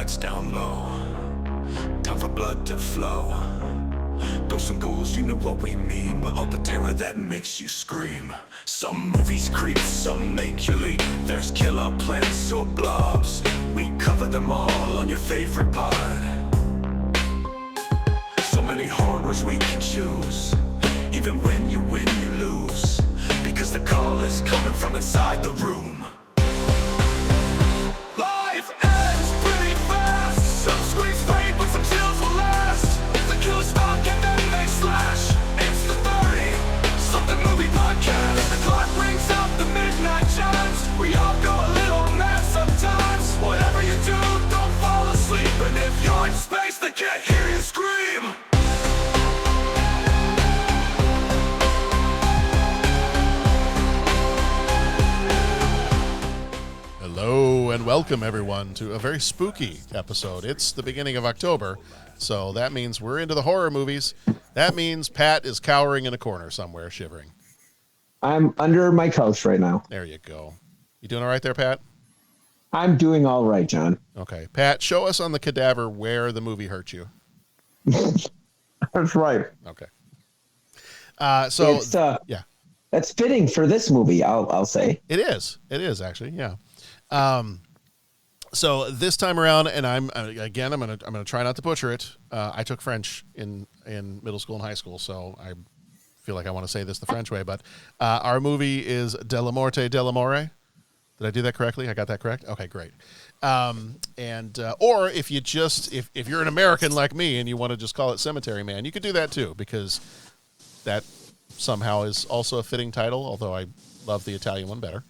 lights down low. Time for blood to flow. Ghosts and ghouls, you know what we mean, but all the terror that makes you scream. Some movies creep, some make you leap. There's killer plants or blobs. We cover them all on your favorite pod. So many horrors we can choose. Even when you win, you lose. Because the call is coming from inside the room. Life ends pretty fast. Some screams fade, but some chills will last. The killers talk and then they slash. It's the 30-something movie podcast. The clock rings out the midnight chimes. We all go a little mad sometimes. Whatever you do, don't fall asleep. And if you're in space, they can't hear you scream. Hello and welcome everyone to a very spooky episode. It's the beginning of October, so that means we're into the horror movies. That means Pat is cowering in a corner somewhere, shivering. I'm under my couch right now. There you go. You doing all right there, Pat? I'm doing all right, John. Okay. Pat, show us on the cadaver where the movie hurt you. That's right. Okay. Yeah. That's fitting for this movie, I'll say. It is. It is, actually, yeah. So this time around, and I'm gonna try not to butcher it. I took French in middle school and high school, so I feel like I want to say this the French way. But our movie is Dellamorte Dellamore. Did I do that correctly? I got that correct. Okay, great. Or if you're an American like me and you want to just call it Cemetery Man, you could do that too, because that somehow is also a fitting title. Although I love the Italian one better.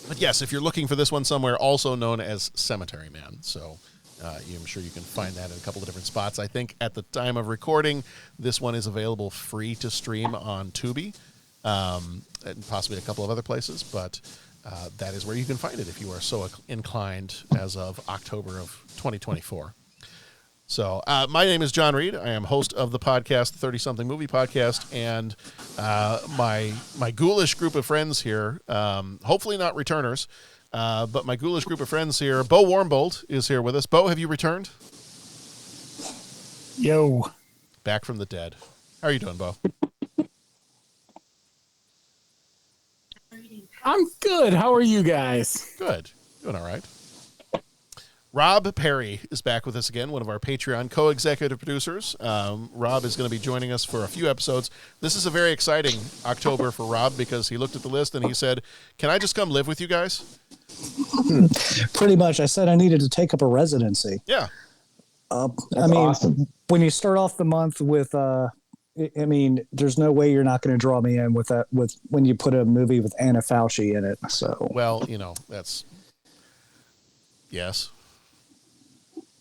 But yes, if you're looking for this one somewhere, also known as Cemetery Man. So I'm sure you can find that in a couple of different spots. I think at the time of recording, this one is available free to stream on Tubi, and possibly a couple of other places. But that is where you can find it if you are so inclined as of October of 2024. So my name is John Reed. I am host of the podcast, 30-something movie podcast, and my ghoulish group of friends here, hopefully not returners, but my ghoulish group of friends here, Bo Warmbold is here with us. Bo, have you returned? Yo. Back from the dead. How are you doing, Bo? I'm good. How are you guys? Good. Doing all right. Rob Perry is back with us again, one of our Patreon co-executive producers. Rob is going to be joining us for a few episodes. This is a very exciting October for Rob because he looked at the list and he said, "Can I just come live with you guys?" Pretty much. I said I needed to take up a residency. Yeah. Awesome. When you start off the month with, there's no way you're not going to draw me in with that. With when you put a movie with Anna Fauci in it. So. Well, that's yes.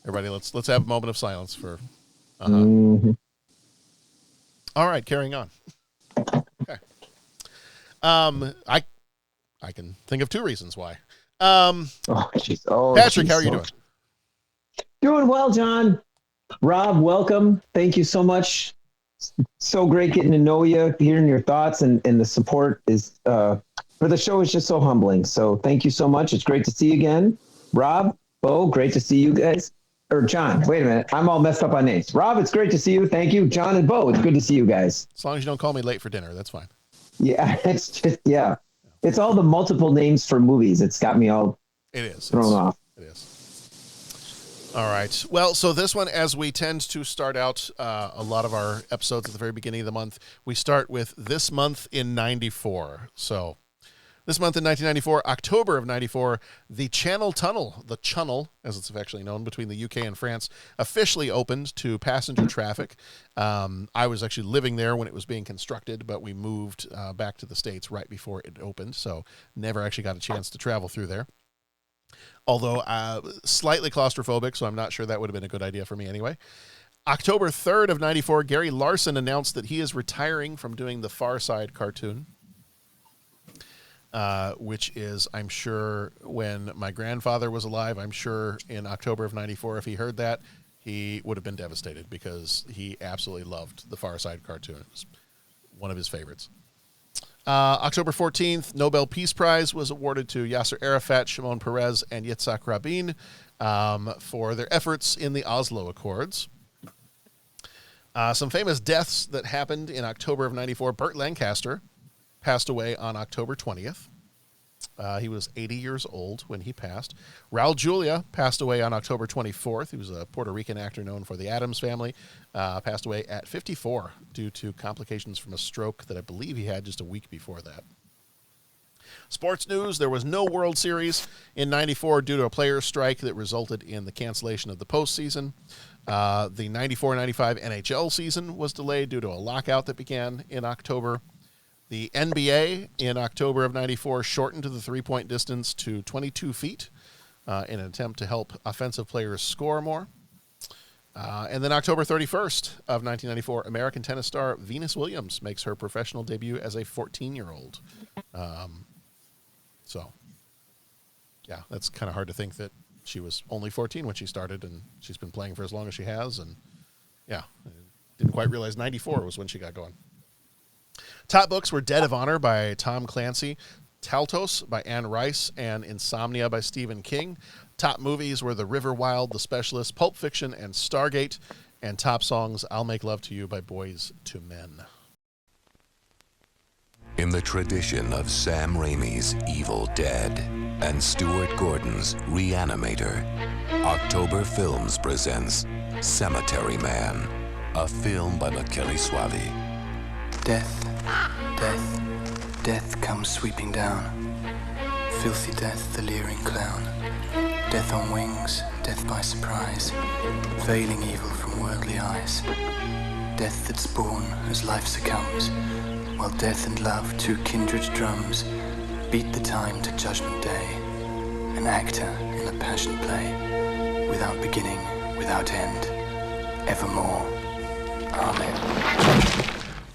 Everybody, let's have a moment of silence for. Mm-hmm. All right, carrying on. Okay. I can think of two reasons why. Patrick, how are you doing? Doing well, John. Rob, welcome. Thank you so much. So great getting to know you, hearing your thoughts, and the support is for the show is just so humbling. So thank you so much. It's great to see you again. Rob, Bo, great to see you guys. Or John, wait a minute. I'm all messed up on names. Rob, it's great to see you. Thank you. John and Bo, it's good to see you guys. As long as you don't call me late for dinner, that's fine. Yeah, it's all the multiple names for movies. It's got me all thrown off. It is. All right. Well, so this one, as we tend to start out a lot of our episodes at the very beginning of the month, we start with this month in 94. So this month in 1994, October of 94, the Channel Tunnel, the Channel, as it's affectionately known, between the UK and France, officially opened to passenger traffic. I was actually living there when it was being constructed, but we moved back to the States right before it opened, so never actually got a chance to travel through there. Although slightly claustrophobic, so I'm not sure that would have been a good idea for me anyway. October 3rd of 94, Gary Larson announced that he is retiring from doing the Far Side cartoon. Which is, I'm sure, when my grandfather was alive, I'm sure in October of 94, if he heard that, he would have been devastated because he absolutely loved the Far Side cartoon. It was one of his favorites. October 14th, Nobel Peace Prize was awarded to Yasser Arafat, Shimon Peres, and Yitzhak Rabin for their efforts in the Oslo Accords. Some famous deaths that happened in October of 94. Burt Lancaster passed away on October 20th. He was 80 years old when he passed. Raul Julia passed away on October 24th. He was a Puerto Rican actor known for The Addams Family. Passed away at 54 due to complications from a stroke that I believe he had just a week before that. Sports news, there was no World Series in 94 due to a players' strike that resulted in the cancellation of the postseason. The 94-95 NHL season was delayed due to a lockout that began in October. The NBA in October of 94 shortened the three-point distance to 22 feet in an attempt to help offensive players score more. And then October 31st of 1994, American tennis star Venus Williams makes her professional debut as a 14-year-old. So, yeah, that's kind of hard to think that she was only 14 when she started, and she's been playing for as long as she has. And, yeah, I didn't quite realize 94 was when she got going. Top books were Dead of Honor by Tom Clancy, Taltos by Anne Rice, and Insomnia by Stephen King. Top movies were The River Wild, The Specialist, Pulp Fiction, and Stargate. And top songs, I'll Make Love to You by Boyz II Men. In the tradition of Sam Raimi's Evil Dead and Stuart Gordon's Reanimator, October Films presents Cemetery Man, a film by Michele Soavi. Death, death, death comes sweeping down. Filthy death, the leering clown. Death on wings, death by surprise, veiling evil from worldly eyes. Death that's born as life succumbs, while death and love, two kindred drums, beat the time to judgment day. An actor in a passion play, without beginning, without end, evermore. Amen.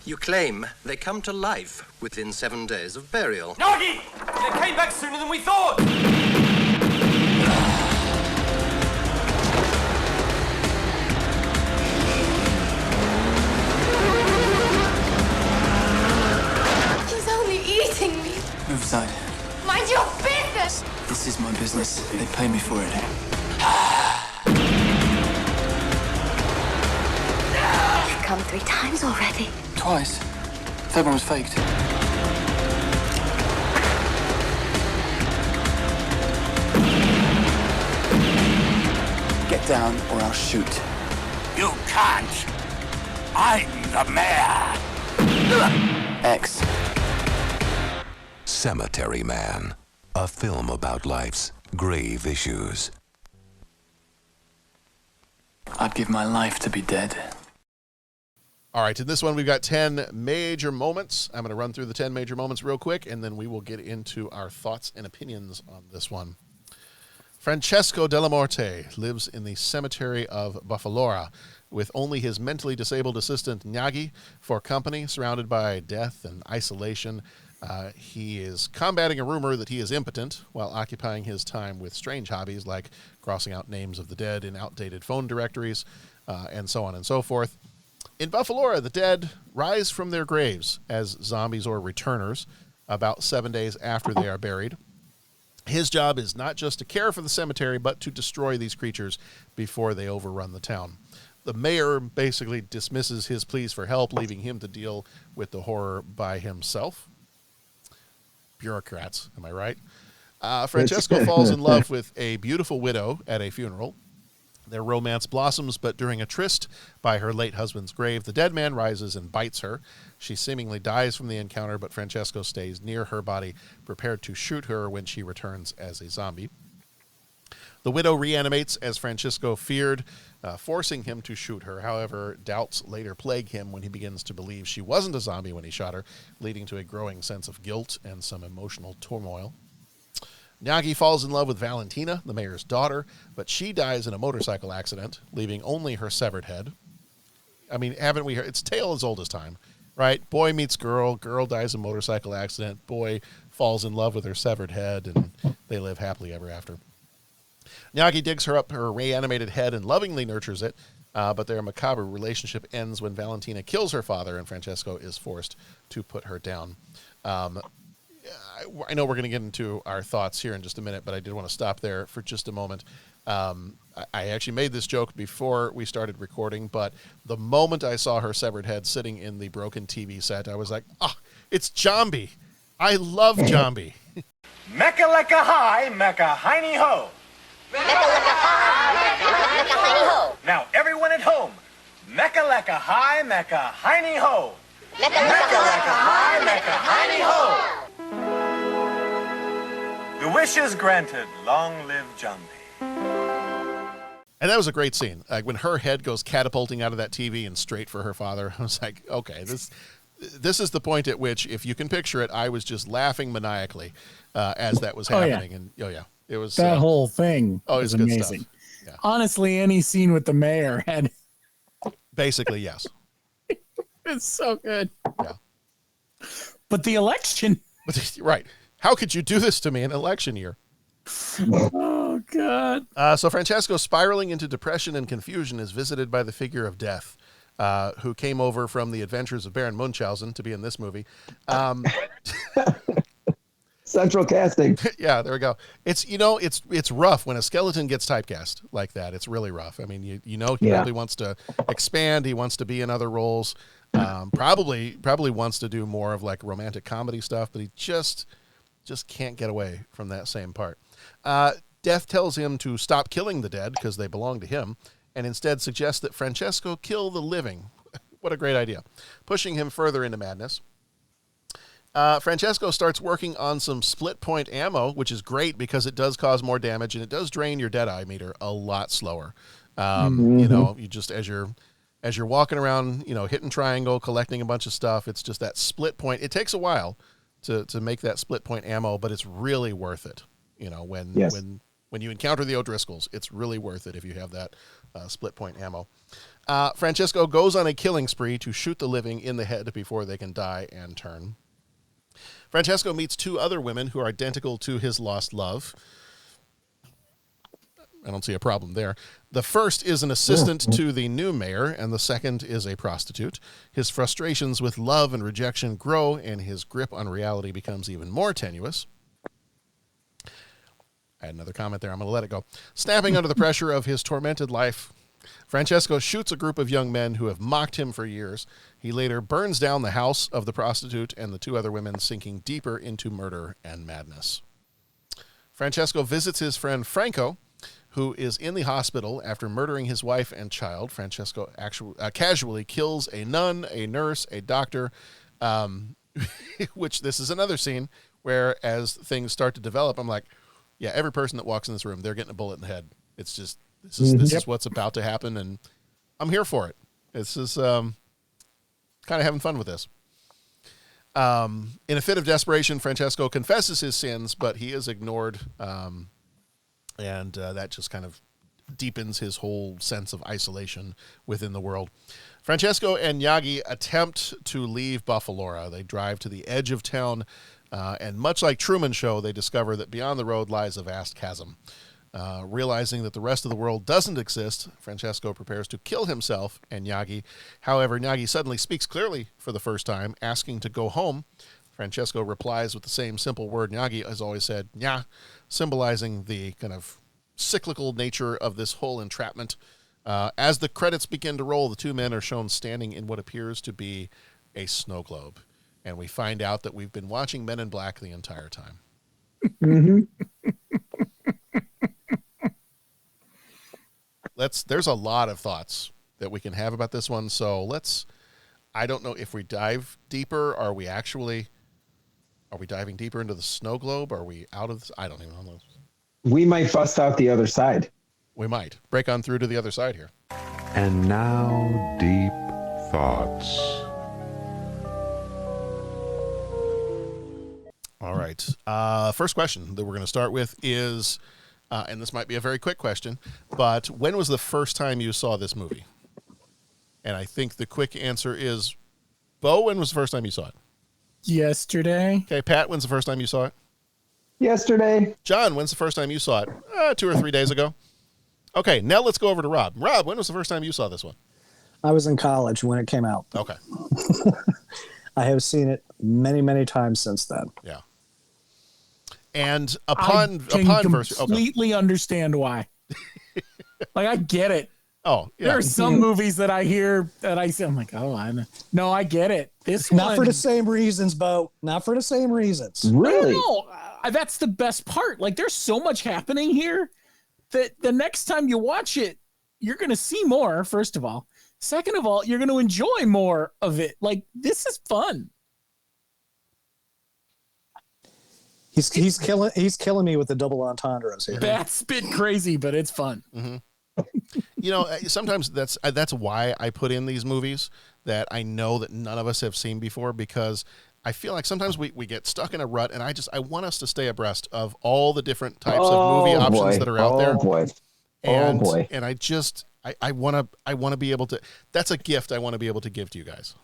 You claim they come to life within 7 days of burial. Nagi! They came back sooner than we thought! He's only eating me. Move aside. Mind your business! This is my business. They pay me for it. You've come 3 times already. Twice. Third one was faked. Get down or I'll shoot. You can't! I'm the mayor! X. Cemetery Man, a film about life's grave issues. I'd give my life to be dead. All right, in this one, we've got 10 major moments. I'm going to run through the 10 major moments real quick, and then we will get into our thoughts and opinions on this one. Francesco Dellamorte lives in the cemetery of Buffalora with only his mentally disabled assistant, Nyagi, for company, surrounded by death and isolation. He is combating a rumor that he is impotent while occupying his time with strange hobbies like crossing out names of the dead in outdated phone directories, and so on and so forth. In Buffalora, the dead rise from their graves as zombies or returners about 7 days after they are buried. His job is not just to care for the cemetery, but to destroy these creatures before they overrun the town. The mayor basically dismisses his pleas for help, leaving him to deal with the horror by himself. Bureaucrats, am I right? Francesco falls in love with a beautiful widow at a funeral. Their romance blossoms, but during a tryst by her late husband's grave, the dead man rises and bites her. She seemingly dies from the encounter, but Francesco stays near her body, prepared to shoot her when she returns as a zombie. The widow reanimates as Francesco feared, forcing him to shoot her. However, doubts later plague him when he begins to believe she wasn't a zombie when he shot her, leading to a growing sense of guilt and some emotional turmoil. Nyagi falls in love with Valentina, the mayor's daughter, but she dies in a motorcycle accident, leaving only her severed head. I mean, haven't we heard? It's a tale as old as time, right? Boy meets girl, girl dies in a motorcycle accident, boy falls in love with her severed head, and they live happily ever after. Nyagi digs her up her reanimated head and lovingly nurtures it, but their macabre relationship ends when Valentina kills her father and Francesco is forced to put her down. I know we're going to get into our thoughts here in just a minute, but I did want to stop there for just a moment. I actually made this joke before we started recording, but the moment I saw her severed head sitting in the broken TV set, I was like, it's Jambi. I love Jambi. Mecca lecca high, Mecca hiney ho. Now everyone at home, Mecca lecca high, Mecca hiney ho. Mecca lecca high, Mecca hiney ho. The wish is granted. Long live Jambi. And that was a great scene. Like when her head goes catapulting out of that TV and straight for her father, I was like, okay, this is the point at which, if you can picture it, I was just laughing maniacally as that was happening. And it was that whole thing. Oh, was it's good amazing. stuff. Yeah. Honestly, any scene with the mayor had basically yes. It's so good. Yeah. But the election, right? How could you do this to me in an election year? Oh God! So Francesco, spiraling into depression and confusion, is visited by the figure of Death, who came over from the Adventures of Baron Munchausen to be in this movie. Central casting. Yeah, there we go. It's rough when a skeleton gets typecast like that. It's really rough. I mean, he probably wants to expand. He wants to be in other roles. Probably wants to do more of like romantic comedy stuff, but he just can't get away from that same part. Death tells him to stop killing the dead because they belong to him, and instead suggests that Francesco kill the living. What a great idea. Pushing him further into madness. Francesco starts working on some split point ammo, which is great because it does cause more damage and it does drain your Deadeye meter a lot slower. You just, as you're walking around, hitting triangle, collecting a bunch of stuff, it's just that split point. It takes a while to make that split point ammo, but it's really worth it. When you encounter the O'Driscolls, it's really worth it if you have that split point ammo. Francesco goes on a killing spree to shoot the living in the head before they can die and turn. Francesco meets two other women who are identical to his lost love. I don't see a problem there. The first is an assistant to the new mayor, and the second is a prostitute. His frustrations with love and rejection grow, and his grip on reality becomes even more tenuous. I had another comment there. I'm going to let it go. Snapping under the pressure of his tormented life, Francesco shoots a group of young men who have mocked him for years. He later burns down the house of the prostitute and the two other women, sinking deeper into murder and madness. Francesco visits his friend Franco, who is in the hospital after murdering his wife and child. Francesco casually kills a nun, a nurse, a doctor, which this is another scene where as things start to develop, I'm like, yeah, every person that walks in this room, they're getting a bullet in the head. It's just, this is what's about to happen, and I'm here for it. This is kind of having fun with this. In a fit of desperation, Francesco confesses his sins, but he is ignored, and that just kind of deepens his whole sense of isolation within the world. Francesco and Yagi attempt to leave Buffalora. They drive to the edge of town, and much like Truman Show, they discover that beyond the road lies a vast chasm. Realizing that the rest of the world doesn't exist, Francesco prepares to kill himself and Yagi. However, Yagi suddenly speaks clearly for the first time, asking to go home. Francesco replies with the same simple word Yagi has always said, "Nya," symbolizing the kind of cyclical nature of this whole entrapment. As the credits begin to roll, the two men are shown standing in what appears to be a snow globe. And we find out that we've been watching Men in Black the entire time. Mm-hmm. There's a lot of thoughts that we can have about this one. So I don't know if we dive deeper. Are we diving deeper into the snow globe? Are we out of this? I don't even know. We might bust out the other side. We might break on through to the other side here. And now, deep thoughts. All right. First question that we're going to start with is, and this might be a very quick question, but when was the first time you saw this movie? And I think the quick answer is, Bo, when was the first time you saw it? Yesterday. Okay, Pat, when's the first time you saw it? Yesterday. John, when's the first time you saw it? 2 or 3 days ago. Okay, now let's go over to Rob. Rob, when was the first time you saw this one? I was in college when it came out. Okay. I have seen it many, many times since then. Yeah. And I upon can version, completely understand why. Like, I get it. oh yeah, There are some movies that I hear that I say, I'm like, oh, no, I get it. This Not one, for the same reasons, Bo. Not for the same reasons. Really? no, that's the best part. Like, there's so much happening here that the next time you watch it, you're going to see more, first of all. Second of all, you're going to enjoy more of it. Like, this is fun. He's killing me with the double entendres here. That's a bit crazy, but it's fun. you know, sometimes that's why I put in these movies that I know that none of us have seen before, because I feel like sometimes we get stuck in a rut, and I want us to stay abreast of all the different types of movie options that are out there. And I want to be able to. That's a gift I want to be able to give to you guys.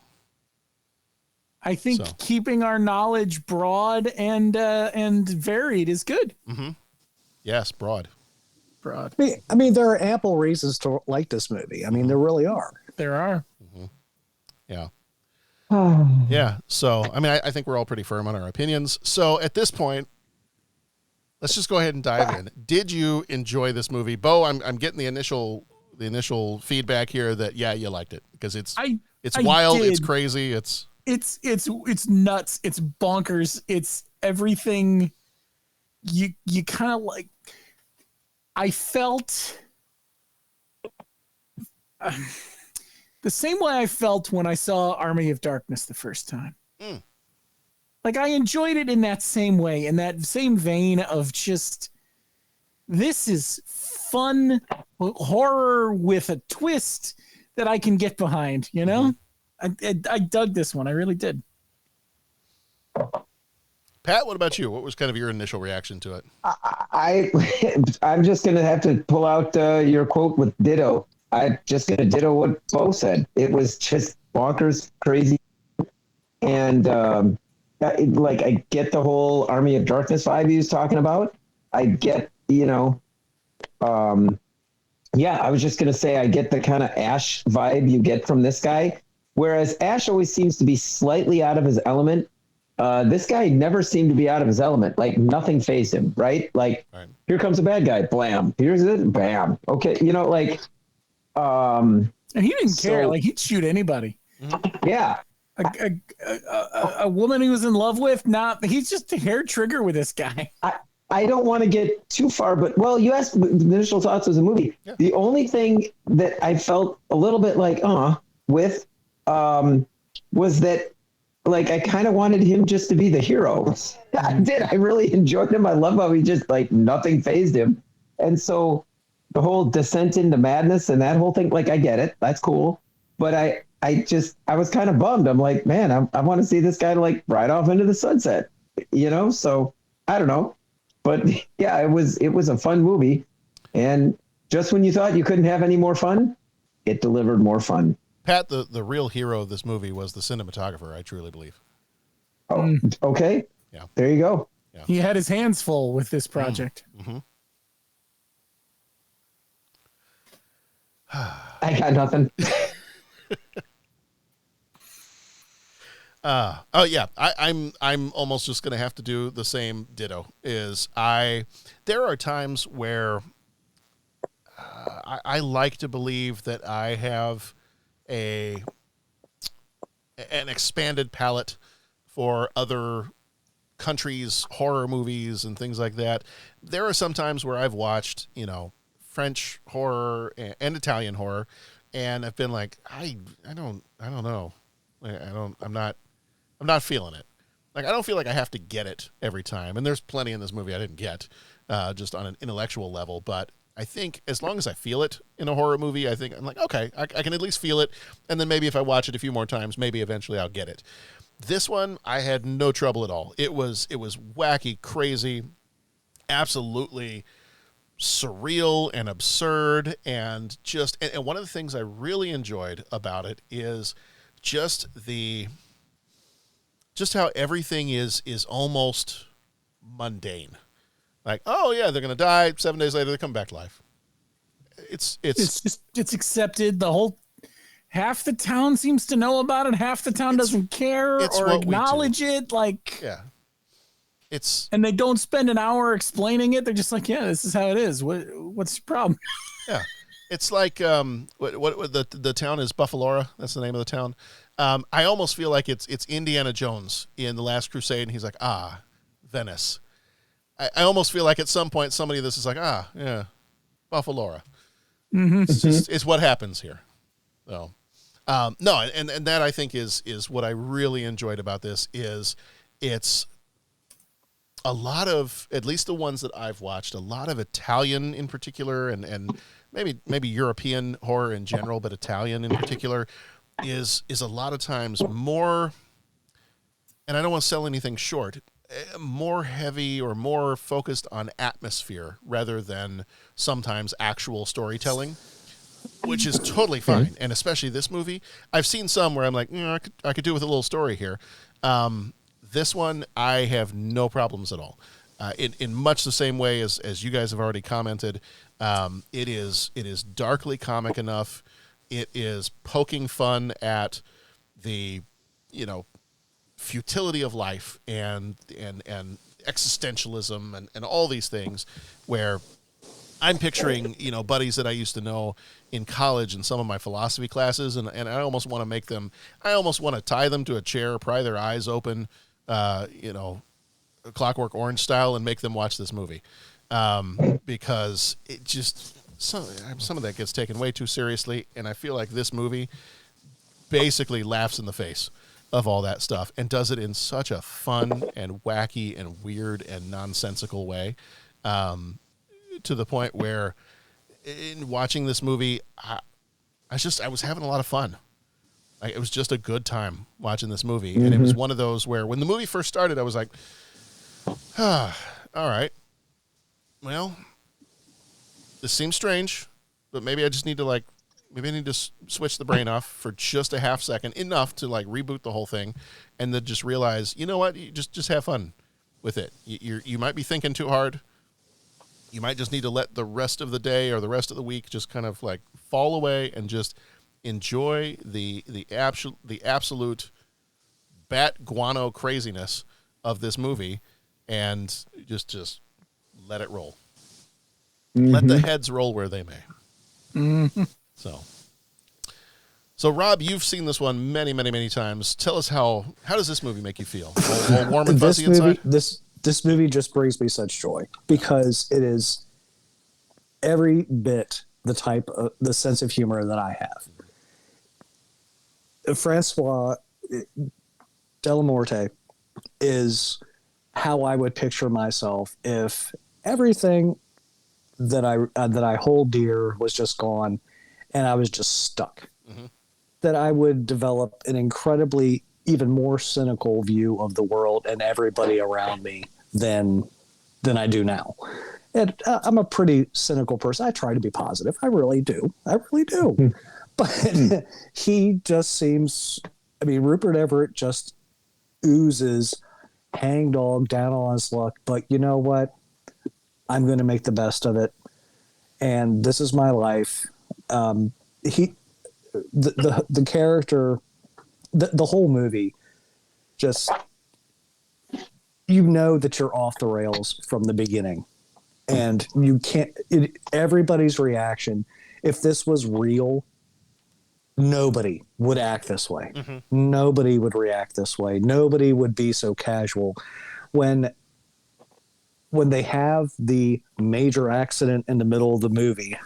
I think keeping our knowledge broad and varied is good. Mm-hmm. Yes, broad. I mean, there are ample reasons to like this movie. I mean, there really are. There are. Mm-hmm. Yeah. Yeah. So, I mean, I think we're all pretty firm on our opinions. So at this point, let's just go ahead and dive in. Did you enjoy this movie? Bo, I'm getting the initial feedback here that, yeah, you liked it, because it's wild. It's crazy. It's nuts. It's bonkers. It's everything you kind of like. I felt the same way I felt when I saw Army of Darkness the first time. Like, I enjoyed it in that same way, in that same vein of just, this is fun horror with a twist that I can get behind, you know? I dug this one. I really did. Pat, what about you? What was kind of your initial reaction to it? I'm just going to have to pull out your quote with ditto. I'm just going to ditto what Bo said. It was just bonkers, crazy. And I get the whole Army of Darkness vibe he was talking about. I get, I was just going to say, I get the kind of Ash vibe you get from this guy. Whereas Ash always seems to be slightly out of his element. This guy never seemed to be out of his element. Like, nothing fazed him, right? Like, Here comes a bad guy, blam. Here's it, bam. Okay, and he didn't care. Like, he'd shoot anybody. Yeah. A woman he was in love with, he's just a hair trigger with this guy. I don't want to get too far, but, well, you asked the initial thoughts of the movie. Yeah. The only thing that I felt a little bit like, with, was that, like, I kind of wanted him just to be the hero. I did. I really enjoyed him. I love how he just, like, nothing fazed him. And so the whole descent into madness and that whole thing, like, I get it. That's cool. But I was kind of bummed. I'm like, man, I want to see this guy, like, ride off into the sunset, So I don't know. But yeah, it was a fun movie. And just when you thought you couldn't have any more fun, it delivered more fun. Pat, the real hero of this movie was the cinematographer, I truly believe. Oh, okay. Yeah. There you go. Yeah. He had his hands full with this project. Mm-hmm. I got nothing. I'm almost just gonna have to do the same ditto. There are times where I like to believe that I have an expanded palette for other countries' horror movies and things like that. There are some times where I've watched, French horror and Italian horror, and I've been like, I don't know. I'm not feeling it. Like, I don't feel like I have to get it every time. And there's plenty in this movie I didn't get, just on an intellectual level. But I think as long as I feel it in a horror movie, I think I'm like, okay, I can at least feel it. And then maybe if I watch it a few more times, maybe eventually I'll get it. This one, I had no trouble at all. It was wacky, crazy, absolutely surreal and absurd. And and one of the things I really enjoyed about it is just how everything is almost mundane. Like, oh yeah, they're gonna die. 7 days later, they come back to life. It's accepted. The whole half the town seems to know about it, half the town doesn't care or acknowledge it. Like, yeah, and they don't spend an hour explaining it. They're just like, yeah, this is how it is. What's your problem? Yeah, it's like what the town is Buffalora. That's the name of the town. I almost feel like it's Indiana Jones in The Last Crusade, and he's like, Venice. I almost feel like at some point somebody this is like, yeah, Buffalora. Mm-hmm. It's what happens here. So, no, and that I think is what I really enjoyed about this is it's a lot of, at least the ones that I've watched, a lot of Italian in particular, and maybe European horror in general, but Italian in particular is a lot of times more, and I don't want to sell anything short, more heavy or more focused on atmosphere rather than sometimes actual storytelling, which is totally fine. And especially this movie, I've seen some where I'm like, I could do with a little story here. This one, I have no problems at all. In much the same way as you guys have already commented, it is darkly comic enough. It is poking fun at the, futility of life and existentialism and all these things, where I'm picturing, buddies that I used to know in college in some of my philosophy classes, and I almost want to tie them to a chair, pry their eyes open, Clockwork Orange style, and make them watch this movie, because it just some of that gets taken way too seriously, and I feel like this movie basically laughs in the face of all that stuff and does it in such a fun and wacky and weird and nonsensical way, to the point where in watching this movie, I was having a lot of fun. It was just a good time watching this movie. And it was one of those where when the movie first started, I was like, all right, well, this seems strange, but maybe I just need to switch the brain off for just a half second, enough to reboot the whole thing, and then just realize, you know what, you just have fun with it. You might be thinking too hard. You might just need to let the rest of the day or the rest of the week just kind of fall away and just enjoy the absolute bat guano craziness of this movie, and just let it roll. Let the heads roll where they may. So Rob, you've seen this one many, many, many times. Tell us how does this movie make you feel? All warm and fuzzy inside? This movie just brings me such joy because it is every bit the sense of humor that I have. Francois Dellamorte is how I would picture myself if everything that I hold dear was just gone and I was just stuck. That I would develop an incredibly even more cynical view of the world and everybody around me than I do now. And I'm a pretty cynical person. I try to be positive. I really do. But he just seems, Rupert Everett just oozes hangdog down on his luck. But you know what? I'm going to make the best of it. And this is my life. The character, the whole movie, just, that you're off the rails from the beginning, and you can't. Everybody's reaction. If this was real, nobody would act this way. Nobody would react this way. Nobody would be so casual when they have the major accident in the middle of the movie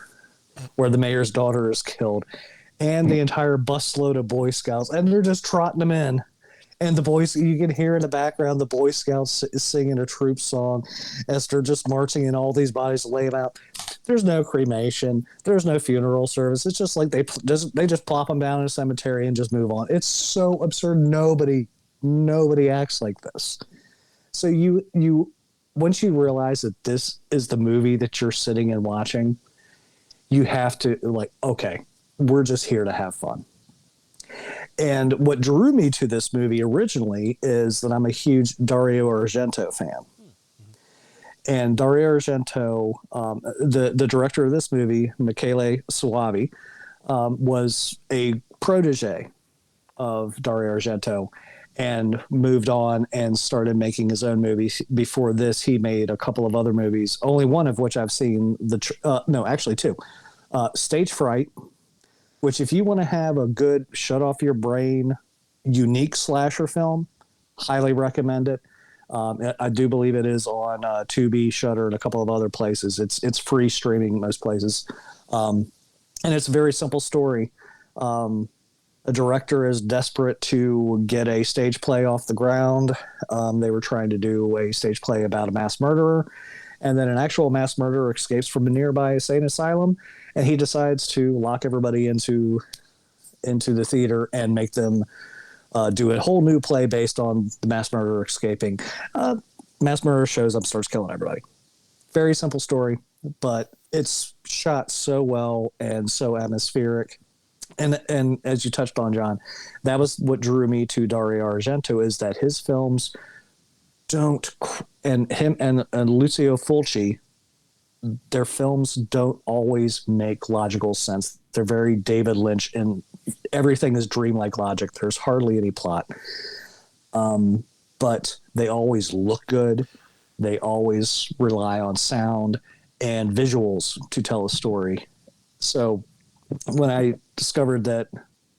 where the mayor's daughter is killed. And the entire busload of Boy Scouts, and they're just trotting them in. And the boys, you can hear in the background, the Boy Scouts is singing a troop song as they're just marching in all these bodies laid out. There's no cremation. There's no funeral service. It's just like they just plop them down in a cemetery and just move on. It's so absurd. Nobody acts like this. So you once you realize that this is the movie that you're sitting and watching, you have to okay, we're just here to have fun. And what drew me to this movie originally is that I'm a huge Dario Argento fan. And Dario Argento, the director of this movie, Michele Soavi, was a protege of Dario Argento and moved on and started making his own movies. Before this, he made a couple of other movies, only one of which I've seen. No, actually two. Stage Fright, which if you want to have a good shut off your brain, unique slasher film, highly recommend it. I do believe it is on Tubi, Shudder, and a couple of other places. It's free streaming most places, and it's a very simple story. A director is desperate to get a stage play off the ground. They were trying to do a stage play about a mass murderer, and then an actual mass murderer escapes from a nearby insane asylum, and he decides to lock everybody into the theater and make them do a whole new play based on the mass murderer escaping. Mass murderer shows up, starts killing everybody. Very simple story, but it's shot so well and so atmospheric. And as you touched on, John, that was what drew me to Dario Argento, is that his films don't, and him and Lucio Fulci, their films don't always make logical sense. They're very David Lynch, and everything is dreamlike logic. There's hardly any plot. But they always look good. They always rely on sound and visuals to tell a story. So when I discovered that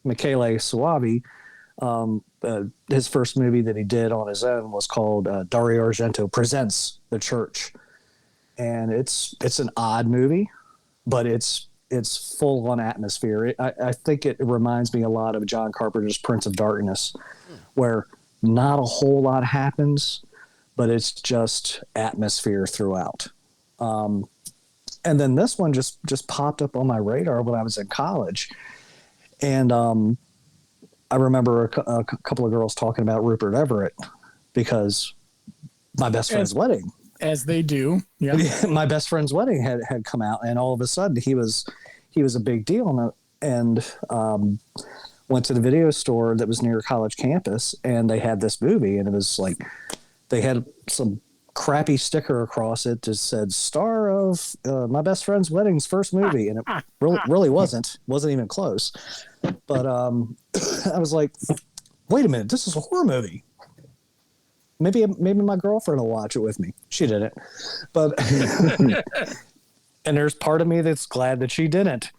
Michele Soavi, his first movie that he did on his own was called Dario Argento Presents the Church. And it's an odd movie, but it's full on atmosphere. I think it reminds me a lot of John Carpenter's Prince of Darkness, where not a whole lot happens, but it's just atmosphere throughout. And then this one just popped up on my radar when I was in college. And I remember a couple of girls talking about Rupert Everett because my best friend's wedding. As they do. Yeah. My best friend's wedding had come out, and all of a sudden he was a big deal. And went to the video store that was near college campus, and they had this movie, and it was like they had some crappy sticker across it that said star of my best friend's wedding's first movie, and it really wasn't even close. But I was like, wait a minute, this is a horror movie. Maybe my girlfriend will watch it with me. She didn't, but and there's part of me that's glad that she didn't.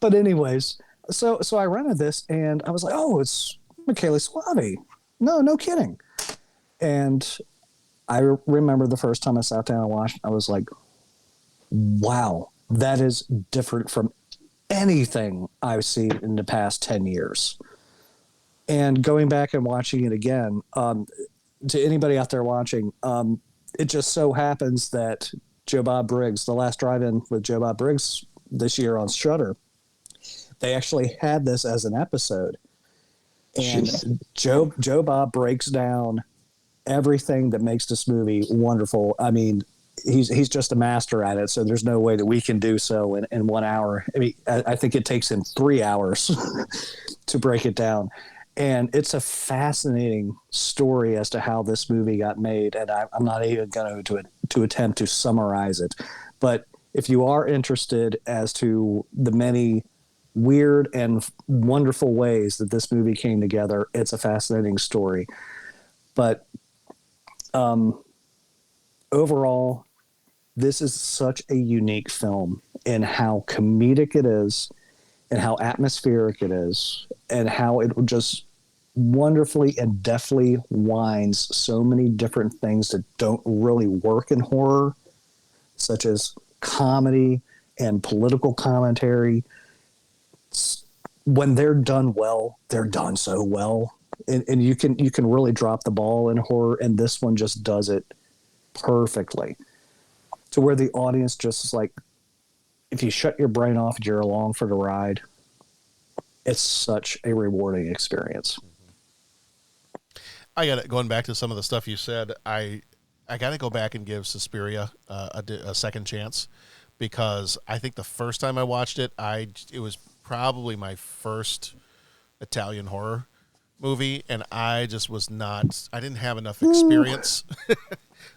But anyways, so I rented this, and I was like, oh, it's Michele Soavi. No kidding. And I remember the first time I sat down and watched, I was like, wow, that is different from anything I've seen in the past 10 years. And going back and watching it again, to anybody out there watching, it just so happens that Joe Bob Briggs, the last drive-in with Joe Bob Briggs this year on Shudder, they actually had this as an episode. And Joe Bob breaks down everything that makes this movie wonderful. I mean, he's just a master at it, so there's no way that we can do so in 1 hour. I mean, I think it takes him 3 hours to break it down. And it's a fascinating story as to how this movie got made, and I'm not even going to attempt to summarize it. But if you are interested as to the many weird and wonderful ways that this movie came together, it's a fascinating story. But overall, this is such a unique film in how comedic it is, and how atmospheric it is, and how it just wonderfully and deftly winds so many different things that don't really work in horror, such as comedy and political commentary. When they're done well, they're done so well. And you can really drop the ball in horror, and this one just does it perfectly, to where the audience just is like, if you shut your brain off and you're along for the ride, it's such a rewarding experience. I got it. Going back to some of the stuff you said, I got to go back and give Suspiria a second chance, because I think the first time I watched it, it was probably my first Italian horror. movie, and I just was not. I didn't have enough experience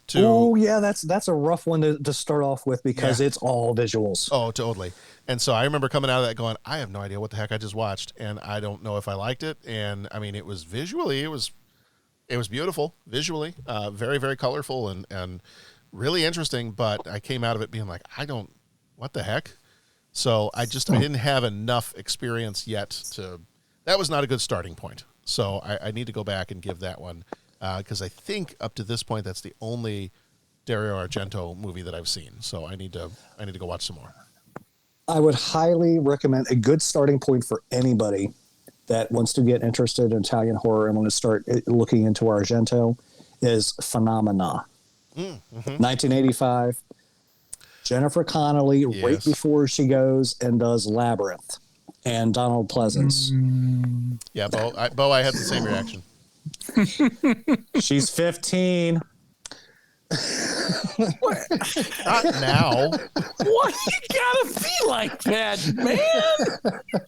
to. Oh yeah, that's a rough one to start off with because it's all visuals. Oh, totally. And so I remember coming out of that going, I have no idea what the heck I just watched, and I don't know if I liked it. And I mean, it was visually, it was beautiful visually, very, very colorful and really interesting. But I came out of it being like, what the heck? So I didn't have enough experience yet that was not a good starting point. So I need to go back and give that one, because I think up to this point, that's the only Dario Argento movie that I've seen. So I need to go watch some more. I would highly recommend a good starting point for anybody that wants to get interested in Italian horror and want to start looking into Argento is Phenomena. 1985. Jennifer Connelly, right before she goes and does Labyrinth, and Donald Pleasance. Yeah, Bo, I had the same reaction. She's 15. Not now. Why you gotta be like that, man?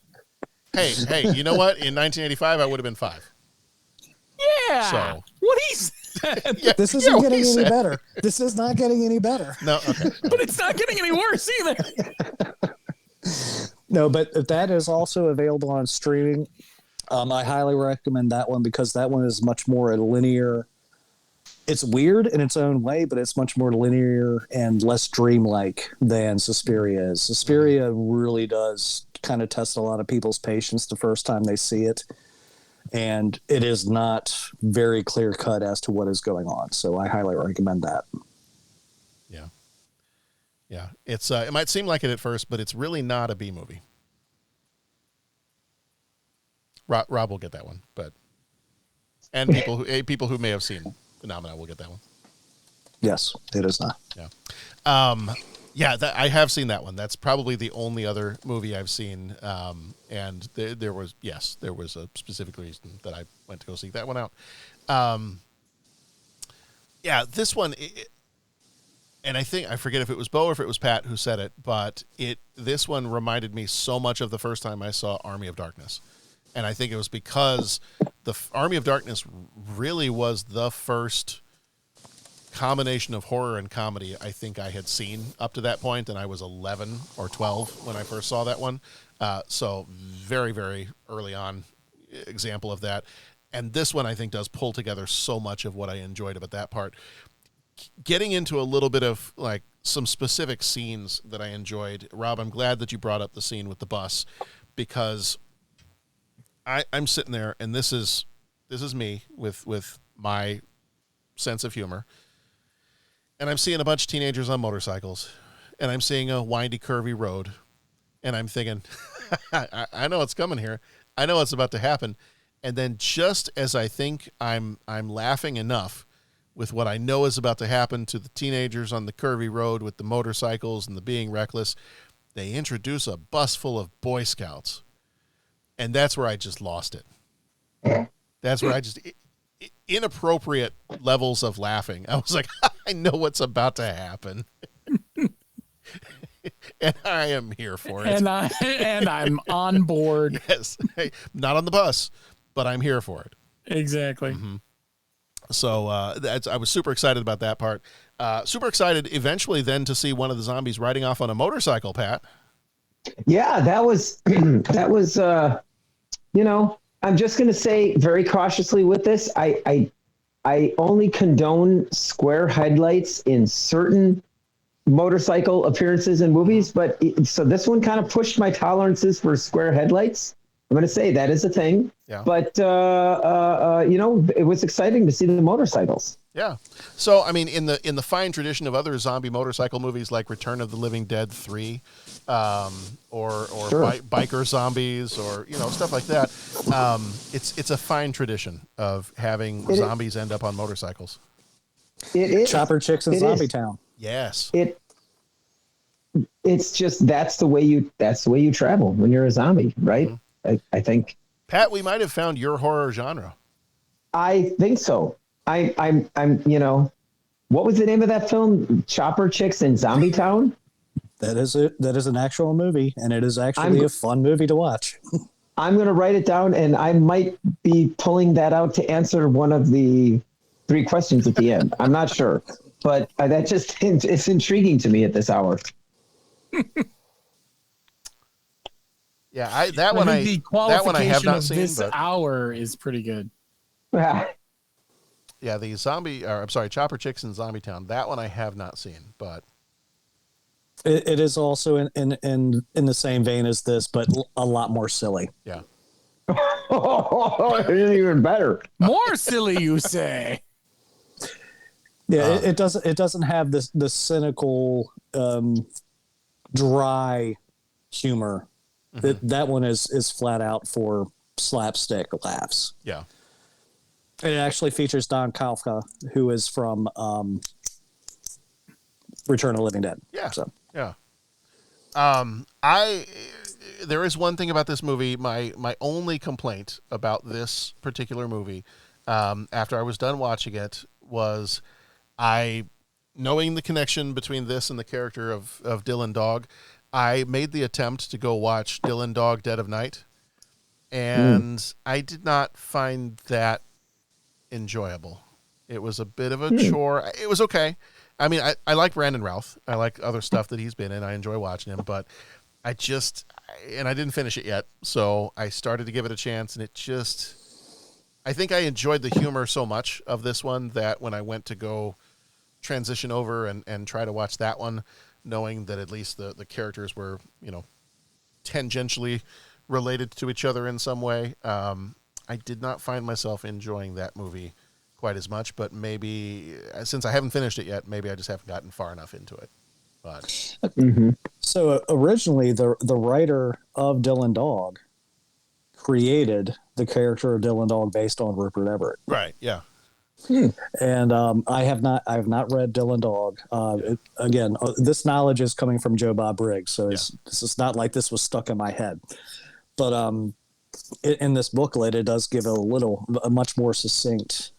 Hey, you know what? In 1985, I would have been 5. Yeah. So what he said. This isn't getting any better. This is not getting any better. No, okay. But it's not getting any worse either. No, but that is also available on streaming. I highly recommend that one because that one is much more a linear. It's weird in its own way, but it's much more linear and less dreamlike than Suspiria is. Suspiria really does kind of test a lot of people's patience the first time they see it. And it is not very clear cut as to what is going on. So I highly recommend that. Yeah. Yeah. It's it might seem like it at first, but it's really not a B movie. Rob will get that one, but and people who may have seen Phenomena will get that one. Yes, it is not. Yeah. Yeah, I have seen that one. That's probably the only other movie I've seen. And there was a specific reason that I went to go seek that one out. Yeah, this one, and I forget if it was Bo or if it was Pat who said it, but this one reminded me so much of the first time I saw Army of Darkness. And I think it was because the Army of Darkness really was the first combination of horror and comedy I think I had seen up to that point, and I was 11 or 12 when I first saw that one. So very, very early on example of that. And this one I think does pull together so much of what I enjoyed about that part. Getting into a little bit of like some specific scenes that I enjoyed. Rob, I'm glad that you brought up the scene with the bus, because I'm sitting there, and this is me with my sense of humor. And I'm seeing a bunch of teenagers on motorcycles, and I'm seeing a windy, curvy road, and I'm thinking, I know what's coming here. I know what's about to happen. And then just as I think I'm laughing enough with what I know is about to happen to the teenagers on the curvy road with the motorcycles and the being reckless, they introduce a bus full of Boy Scouts. And that's where I just lost it. That's where I just... inappropriate levels of laughing. I was like, I know what's about to happen. And I am here for it. And I'm on board. Yes. Hey, not on the bus, but I'm here for it. Exactly. Mm-hmm. So I was super excited about that part. Super excited eventually then to see one of the zombies riding off on a motorcycle, Pat. Yeah, that was I'm just going to say very cautiously with this, I only condone square headlights in certain motorcycle appearances in movies, so this one kind of pushed my tolerances for square headlights. I'm going to say that is a thing, but it was exciting to see the motorcycles. Yeah. So, I mean, in the fine tradition of other zombie motorcycle movies like Return of the Living Dead 3, or Sure. biker zombies, or stuff like that, it's a fine tradition of having zombies end up on motorcycles. It is Chopper Chicks in Zombie Town. Yes. It's just that's the way you travel when you're a zombie, right? Mm-hmm. I think. Pat, we might have found your horror genre. I think so. I'm what was the name of that film? Chopper Chicks in Zombie Town? That is it. That is an actual movie, and it is actually a fun movie to watch. I'm going to write it down, and I might be pulling that out to answer one of the 3 questions at the end. I'm not sure, but that just it's intriguing to me at this hour. Yeah, that one the qualification I have not of seen. This but, hour is pretty good. yeah, the Chopper Chicks in Zombie Town. That one I have not seen, but it is also in the same vein as this, but a lot more silly. Yeah. Even better. More silly, you say? Yeah, it doesn't have the cynical, dry humor. That one is flat out for slapstick laughs. Yeah. And it actually features Don Kafka, who is from Return of the Living Dead. Yeah. So. Yeah. There is one thing about this movie. My only complaint about this particular movie, after I was done watching it, was knowing the connection between this and the character of Dylan Dog, I made the attempt to go watch Dylan Dog Dead of Night, and I did not find that enjoyable. It was a bit of a chore. It was okay. I mean, I like Brandon Routh. I like other stuff that he's been in. I enjoy watching him, but I didn't finish it yet, so I started to give it a chance, and I think I enjoyed the humor so much of this one that when I went to go transition over and try to watch that one, knowing that at least the characters were, tangentially related to each other in some way, I did not find myself enjoying that movie quite as much, but maybe since I haven't finished it yet, maybe I just haven't gotten far enough into it. But So originally the writer of Dylan Dog created the character of Dylan Dog based on Rupert Everett. Right. Yeah. And I have not read Dylan Dog. Again, this knowledge is coming from Joe Bob Briggs, so this is not like this was stuck in my head. But in this booklet, it does give a much more succinct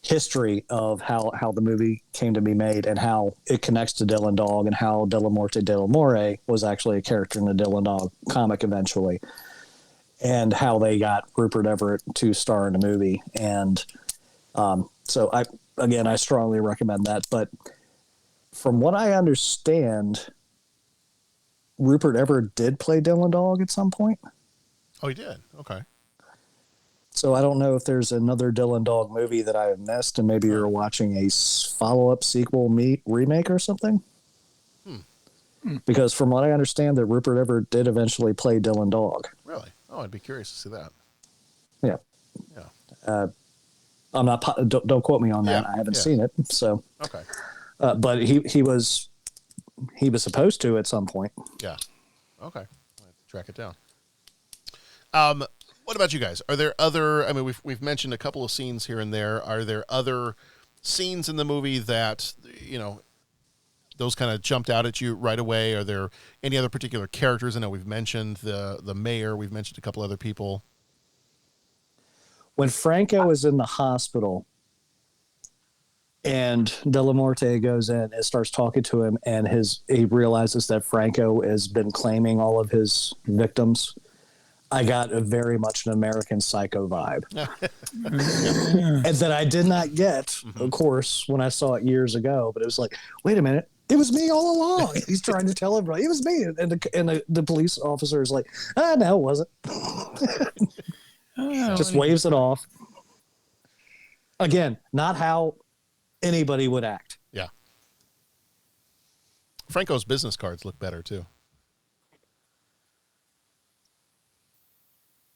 history of how the movie came to be made and how it connects to Dylan Dog and how Dellamorte Dellamore was actually a character in the Dylan Dog comic eventually, and how they got Rupert Everett to star in the movie. And so I strongly recommend that. But from what I understand, Rupert Everett did play Dylan Dog at some point. Oh, he did? Okay. So I don't know if there's another Dylan Dog movie that I have missed, and maybe you're watching a follow-up sequel remake or something. Because from what I understand, that Rupert Everett did eventually play Dylan Dog. Really? Oh, I'd be curious to see that. Yeah. Yeah. I'm not. Don't quote me on that. I haven't seen it. So. Okay. But he was supposed to at some point. Yeah. Okay. I'll have to track it down. What about you guys? Are there other? I mean, we've mentioned a couple of scenes here and there. Are there other scenes in the movie that those kind of jumped out at you right away? Are there any other particular characters? I know we've mentioned the mayor. We've mentioned a couple other people. When Franco is in the hospital and Dellamorte goes in and starts talking to him, and he realizes that Franco has been claiming all of his victims, I got a very much an American Psycho vibe. And that I did not get, of course, when I saw it years ago, but it was like, wait a minute, it was me all along. He's trying to tell everybody it was me. And the police officer is like, no, it wasn't. Just waves it off. Again, not how anybody would act. Yeah. Franco's business cards look better too.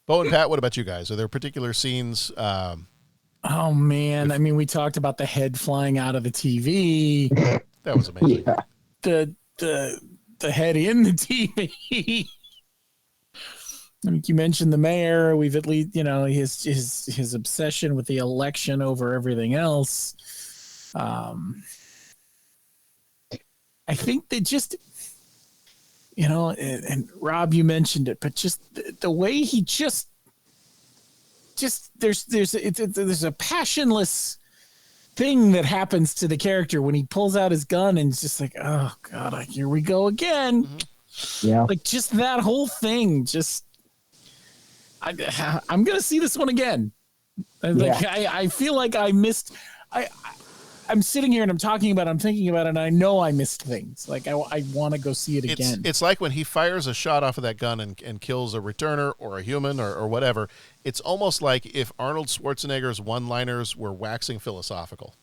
Bo and Pat, what about you guys? Are there particular scenes? Oh man, I mean, we talked about the head flying out of the TV. That was amazing. Yeah. The head in the TV. I mean, you mentioned the mayor. We've at least, his obsession with the election over everything else. I think that just, and Rob, you mentioned it, but just the way he just there's a passionless thing that happens to the character when he pulls out his gun and it's just like, oh God, here we go again. Yeah. Like just that whole thing. Just I'm gonna see this one again. Like I feel like I missed. I'm sitting here and I'm talking about it, I'm thinking about it, and I know I missed things. Like I want to go see it again. It's like when he fires a shot off of that gun and kills a returner or a human or whatever. It's almost like if Arnold Schwarzenegger's one-liners were waxing philosophical.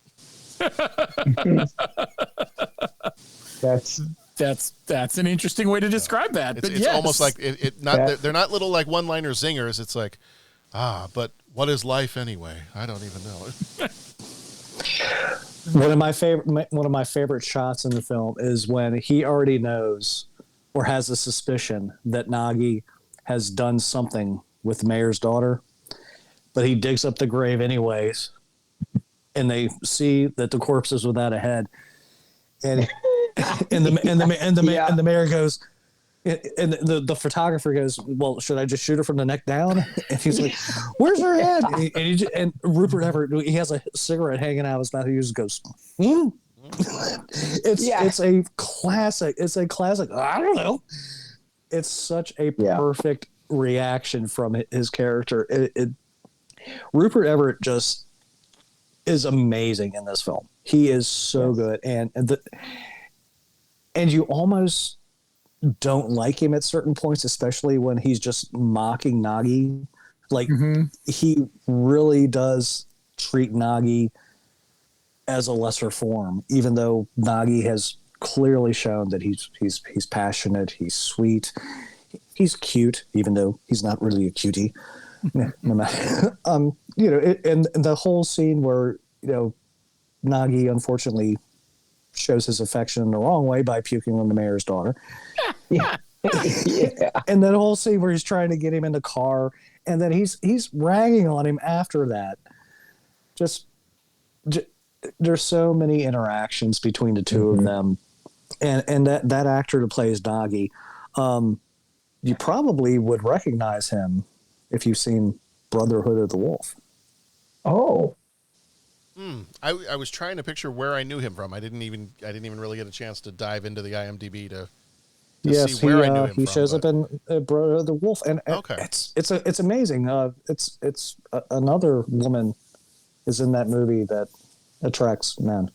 That's an interesting way to describe that. It's, but it's almost like they're not little like one-liner zingers. It's like, but what is life anyway? I don't even know. One of my favorite shots in the film is when he already knows or has a suspicion that Nagi has done something with the mayor's daughter, but he digs up the grave anyways, and they see that the corpse is without a head, and the mayor goes. And the photographer goes, well, should I just shoot her from the neck down? And he's like, where's her head? And Rupert Everett, he has a cigarette hanging out of his mouth. He just goes, It's a classic. It's a classic. I don't know. It's such a perfect reaction from his character. Rupert Everett just is amazing in this film. He is so good. And you almost don't like him at certain points, especially when he's just mocking Nagi. Like he really does treat Nagi as a lesser form, even though Nagi has clearly shown that he's passionate, he's sweet, he's cute, even though he's not really a cutie. No matter, and the whole scene where Nagi unfortunately shows his affection in the wrong way by puking on the mayor's daughter. And that whole scene where he's trying to get him in the car, and then he's ragging on him after that. Just there's so many interactions between the two of them, and that actor that plays Nagi, you probably would recognize him if you've seen Brotherhood of the Wolf. Oh. I was trying to picture where I knew him from. I didn't even really get a chance to dive into the IMDb to see where I knew him from. He shows up in Brother of the Wolf, and it's amazing. It's another woman is in that movie that attracts men.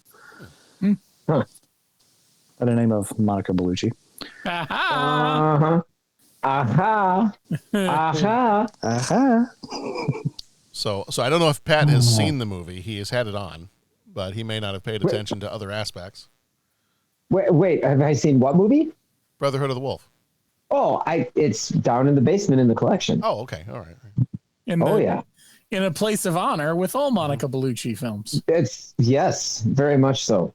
By the name of Monica Bellucci. So I don't know if Pat has seen the movie. He has had it on, but he may not have paid attention to other aspects. Wait, have I seen what movie? Brotherhood of the Wolf. Oh, it's down in the basement in the collection. Oh, okay. All right. In a place of honor with all Monica Bellucci films. Yes, very much so.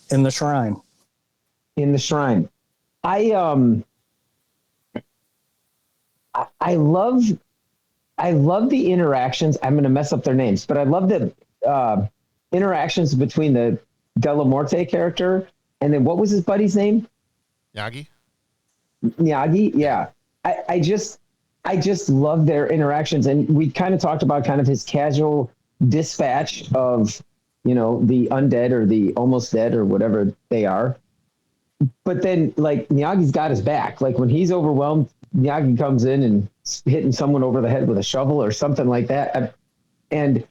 In the shrine. I love the interactions. I'm going to mess up their names, but I love the interactions between the Dellamorte character and then what was his buddy's name? Nagi, yeah. I just love their interactions, and we kind of talked about kind of his casual dispatch of the undead or the almost dead or whatever they are. But then like Miyagi's got his back. Like when he's overwhelmed, Miyagi comes in and hitting someone over the head with a shovel or something like that. And,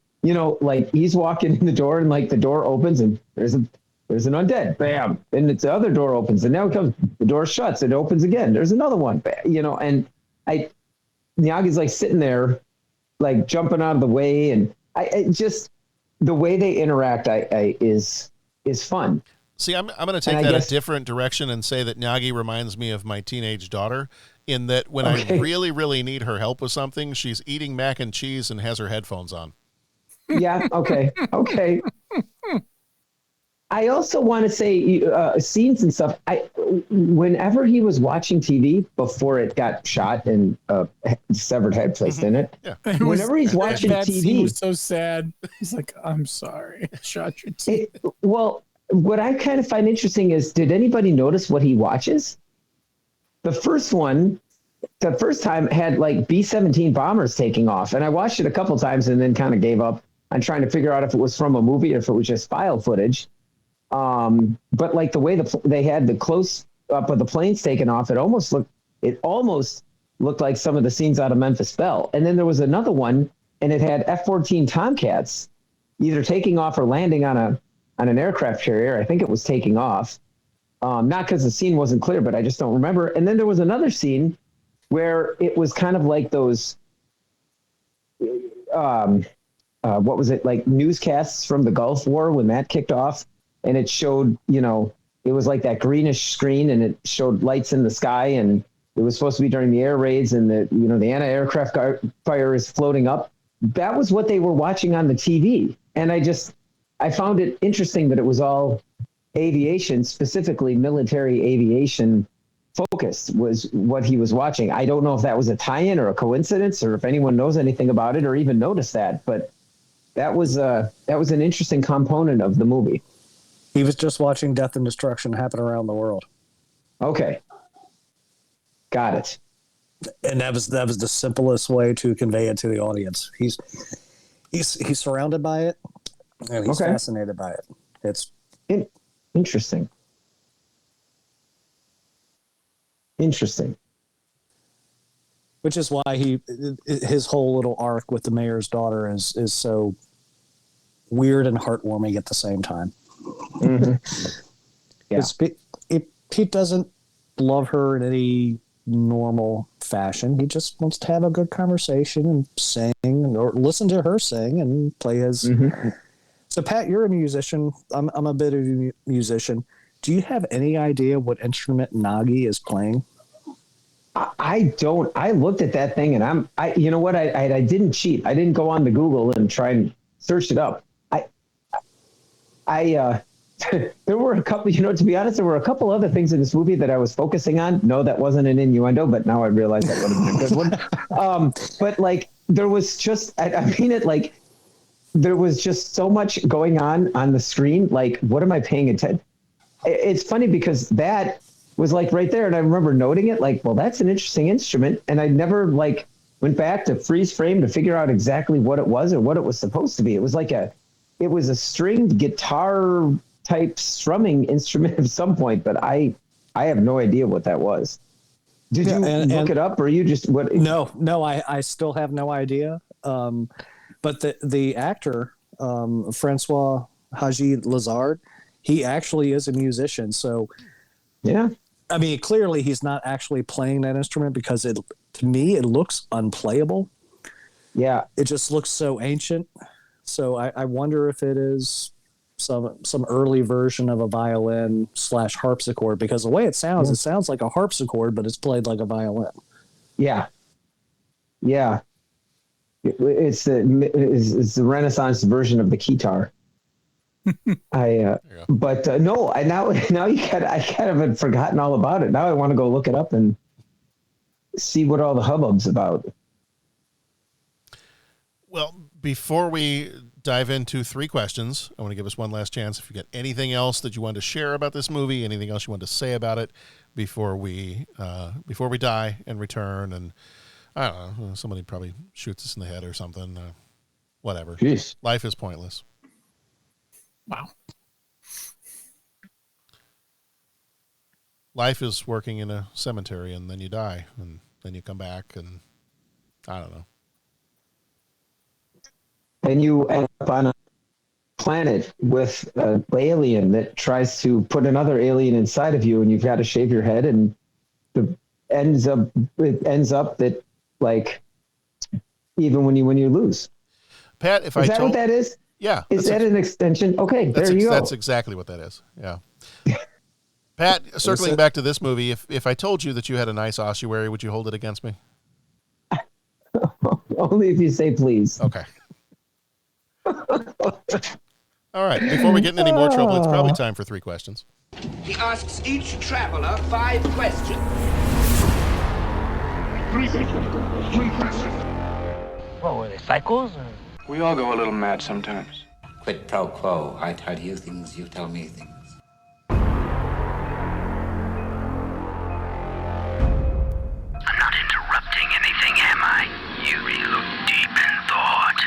like he's walking in the door and like the door opens and there's an undead, bam. And it's the other door opens and now it comes, the door shuts, it opens again. There's another one, bam, and Miyagi's like sitting there, like jumping out of the way. And I just, the way they interact is fun. See, I'm going to take that a different direction and say that Nagi reminds me of my teenage daughter in that when I really, really need her help with something, she's eating mac and cheese and has her headphones on. Yeah. Okay. I also want to say scenes and stuff. Whenever he was watching TV before it got shot and severed head placed in it, whenever he's watching that TV, scene was so sad. He's like, "I'm sorry, I shot your TV." Well, what I kind of find interesting is, did anybody notice what he watches? The first time had like B-17 bombers taking off, and I watched it a couple times and then kind of gave up on trying to figure out if it was from a movie or if it was just file footage. But like the way they had the close up with the planes taking off, it almost looked like some of the scenes out of Memphis Belle. And then there was another one, and it had F-14 Tomcats either taking off or landing on an aircraft carrier. I think it was taking off. Not because the scene wasn't clear, but I just don't remember. And then there was another scene where it was kind of like those, what was it, like newscasts from the Gulf War when that kicked off, and it showed, it was like that greenish screen, and it showed lights in the sky, and it was supposed to be during the air raids, and the anti-aircraft fire is floating up. That was what they were watching on the TV. And I found it interesting that it was all aviation, specifically military aviation focused was what he was watching. I don't know if that was a tie-in or a coincidence, or if anyone knows anything about it or even noticed that, but that was an interesting component of the movie. He was just watching death and destruction happen around the world. Okay. Got it. And that was the simplest way to convey it to the audience. He's surrounded by it, and he's fascinated by it. It's interesting. Which is why his whole little arc with the mayor's daughter is so weird and heartwarming at the same time. Mm-hmm. Yeah. He doesn't love her in any normal fashion. He just wants to have a good conversation and sing, or listen to her sing and play his. Mm-hmm. So, Pat, you're a musician. I'm a bit of a musician. Do you have any idea what instrument Nagi is playing? I don't. I looked at that thing, and you know what? I didn't cheat. I didn't go on to Google and try and search it up. There were a couple, to be honest, there were a couple other things in this movie that I was focusing on. No, that wasn't an innuendo, but now I realize that would have been a good one. But like, there was just, I mean it, like, there was just so much going on the screen. Like, what am I paying attention? It's funny because that was like right there. And I remember noting it like, well, that's an interesting instrument. And I never like went back to freeze frame to figure out exactly what it was or what it was supposed to be. It was like it was a stringed guitar type strumming instrument at some point, but I have no idea what that was. Did you look it up, or you just what? No, I still have no idea. But the actor, Francois Haji Lazard, he actually is a musician. So, yeah, I mean, clearly he's not actually playing that instrument because to me it looks unplayable. Yeah, it just looks so ancient. So I wonder if it is some early version of a violin / harpsichord, because the way it sounds like a harpsichord, but it's played like a violin. Yeah. It's the Renaissance version of the guitar. No, I kind of had forgotten all about it. Now I want to go look it up and see what all the hubbub's about. Well, before we dive into 3 questions, I want to give us one last chance. If you got anything else that you wanted to share about this movie, anything else you wanted to say about it before we die and return, and I don't know, somebody probably shoots us in the head or something. Whatever. Jeez. Life is pointless. Wow. Life is working in a cemetery, and then you die, and then you come back, and I don't know. And you end up on a planet with an alien that tries to put another alien inside of you, and you've got to shave your head, and it ends up that, like, even when you lose. Pat, is that what that is? Yeah. Is that an extension? Okay, there you go. That's exactly what that is. Yeah. Pat, circling back to this movie, if I told you that you had a nice ossuary, would you hold it against me? Only if you say please. Okay. All right. Before we get in any more trouble, it's probably time for 3 questions. He asks each traveler 5 questions. 3 questions. Well, were they psychos? We all go a little mad sometimes. Quid pro quo. I tell you things, you tell me things. I'm not interrupting anything, am I? You look deep in thought.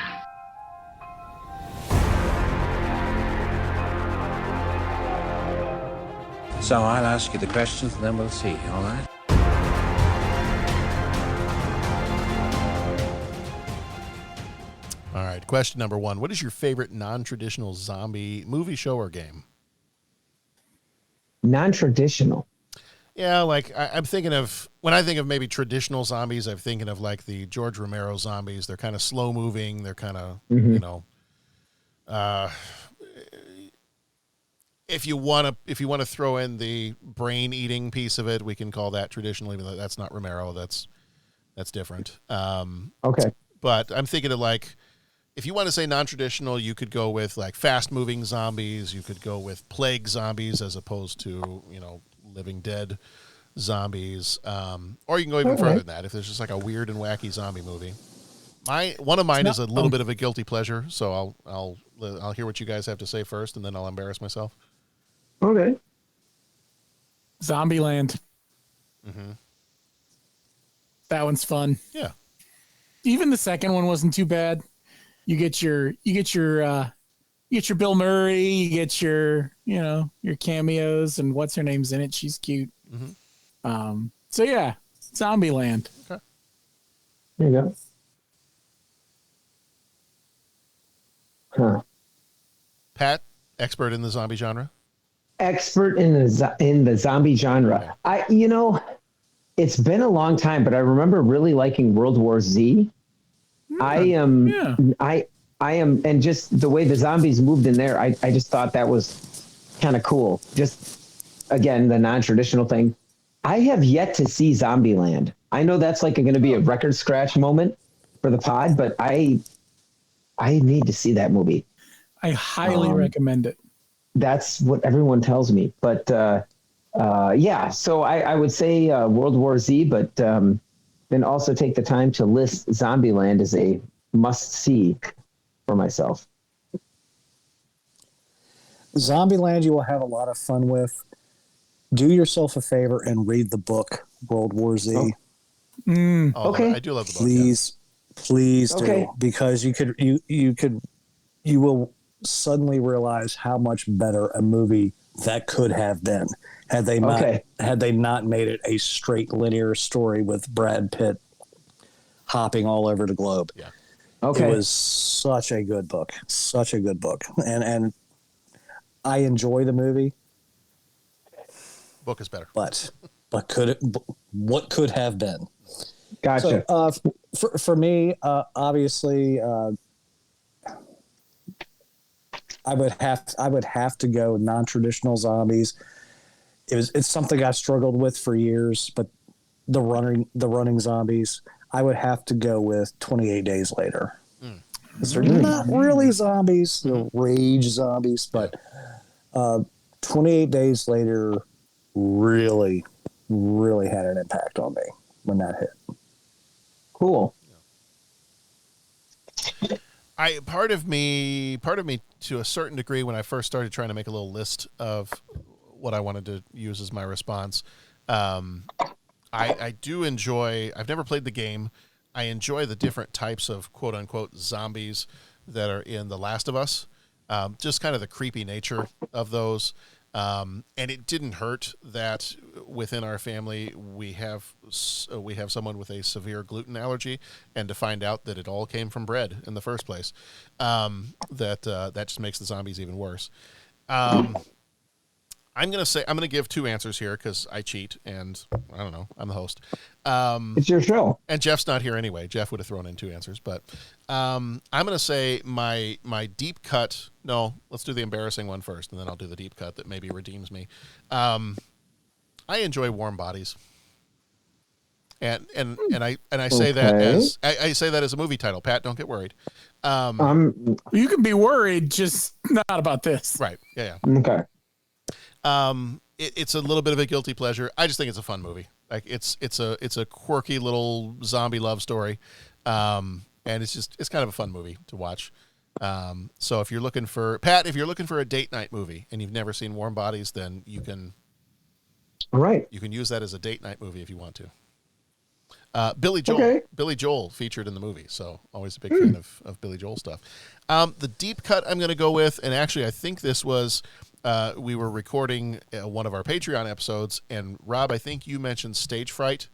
So So I'll ask you the questions and then we'll see, all right? All right, question number 1. What is your favorite non-traditional zombie movie, show, or game? Non-traditional. Yeah, like I'm thinking of, when I think of maybe traditional zombies, I'm thinking of like the George Romero zombies. They're kind of slow moving. They're kind of, you know, if you want to throw in the brain eating piece of it, we can call that traditional, even though that's not Romero. That's different. Okay. But I'm thinking of like, if you want to say non-traditional, you could go with like fast-moving zombies. You could go with plague zombies as opposed to, you know, living dead zombies. Or you can go even further than that if there's just like a weird and wacky zombie movie. One of mine is a little bit of a guilty pleasure, so I'll hear what you guys have to say first, and then I'll embarrass myself. Okay. Zombieland. Mm-hmm. That one's fun. Yeah. Even the second one wasn't too bad. You get your Bill Murray, you get your cameos, and what's her name's in it. She's cute. Mm-hmm. So yeah, Zombieland. Okay. There you go. Huh. Pat, expert in the zombie genre. Expert in the zombie genre. Okay. It's been a long time, but I remember really liking World War Z. I am, and just the way the zombies moved in there, I just thought that was kind of cool. Just, again, the non-traditional thing. I have yet to see Zombieland. I know that's like going to be a record scratch moment for the pod, but I need to see that movie. I highly recommend it. That's what everyone tells me. But yeah, so I would say World War Z, but then also take the time to list Zombieland as a must-see for myself. Zombieland you will have a lot of fun with. Do yourself a favor and read the book World War Z. Okay. I do love the book. Please do, because you will suddenly realize how much better a movie that could have been had they not made it a straight linear story with Brad Pitt hopping all over the globe. Yeah. Okay. It was such a good book, and I enjoy the movie. Book is better, but what could have been? Gotcha. So, for me, obviously, I would have to go non-traditional zombies. It's something I've struggled with for years, but the running zombies, I would have to go with 28 Days Later. They're not really zombies, they're rage zombies, but 28 Days Later really, really had an impact on me when that hit. Cool. Part of me to a certain degree, when I first started trying to make a little list of what I wanted to use as my response, I do enjoy, I've never played the game. I enjoy the different types of quote unquote zombies that are in The Last of Us. Just kind of the creepy nature of those. And it didn't hurt that within our family we have someone with a severe gluten allergy, and to find out that it all came from bread in the first place, that just makes the zombies even worse. I'm gonna give two answers here because I cheat, and I don't know, I'm the host. It's your show, and Jeff's not here anyway. Jeff would have thrown in two answers, but I'm gonna say my deep cut. No, let's do the embarrassing one first, and then I'll do the deep cut that maybe redeems me. I enjoy Warm Bodies, and I say that as I say that as a movie title. Pat, don't get worried. You can be worried, just not about this. Right? Yeah. Okay. It's a little bit of a guilty pleasure. I just think it's a fun movie. Like it's a quirky little zombie love story, and it's kind of a fun movie to watch. So if you're looking for a date night movie and you've never seen Warm Bodies, then you can use that as a date night movie if you want to. Billy Joel featured in the movie, so always a big fan of Billy Joel stuff. The deep cut I'm going to go with, and actually I think this was we were recording one of our Patreon episodes, and Rob, I think you mentioned Stage Fright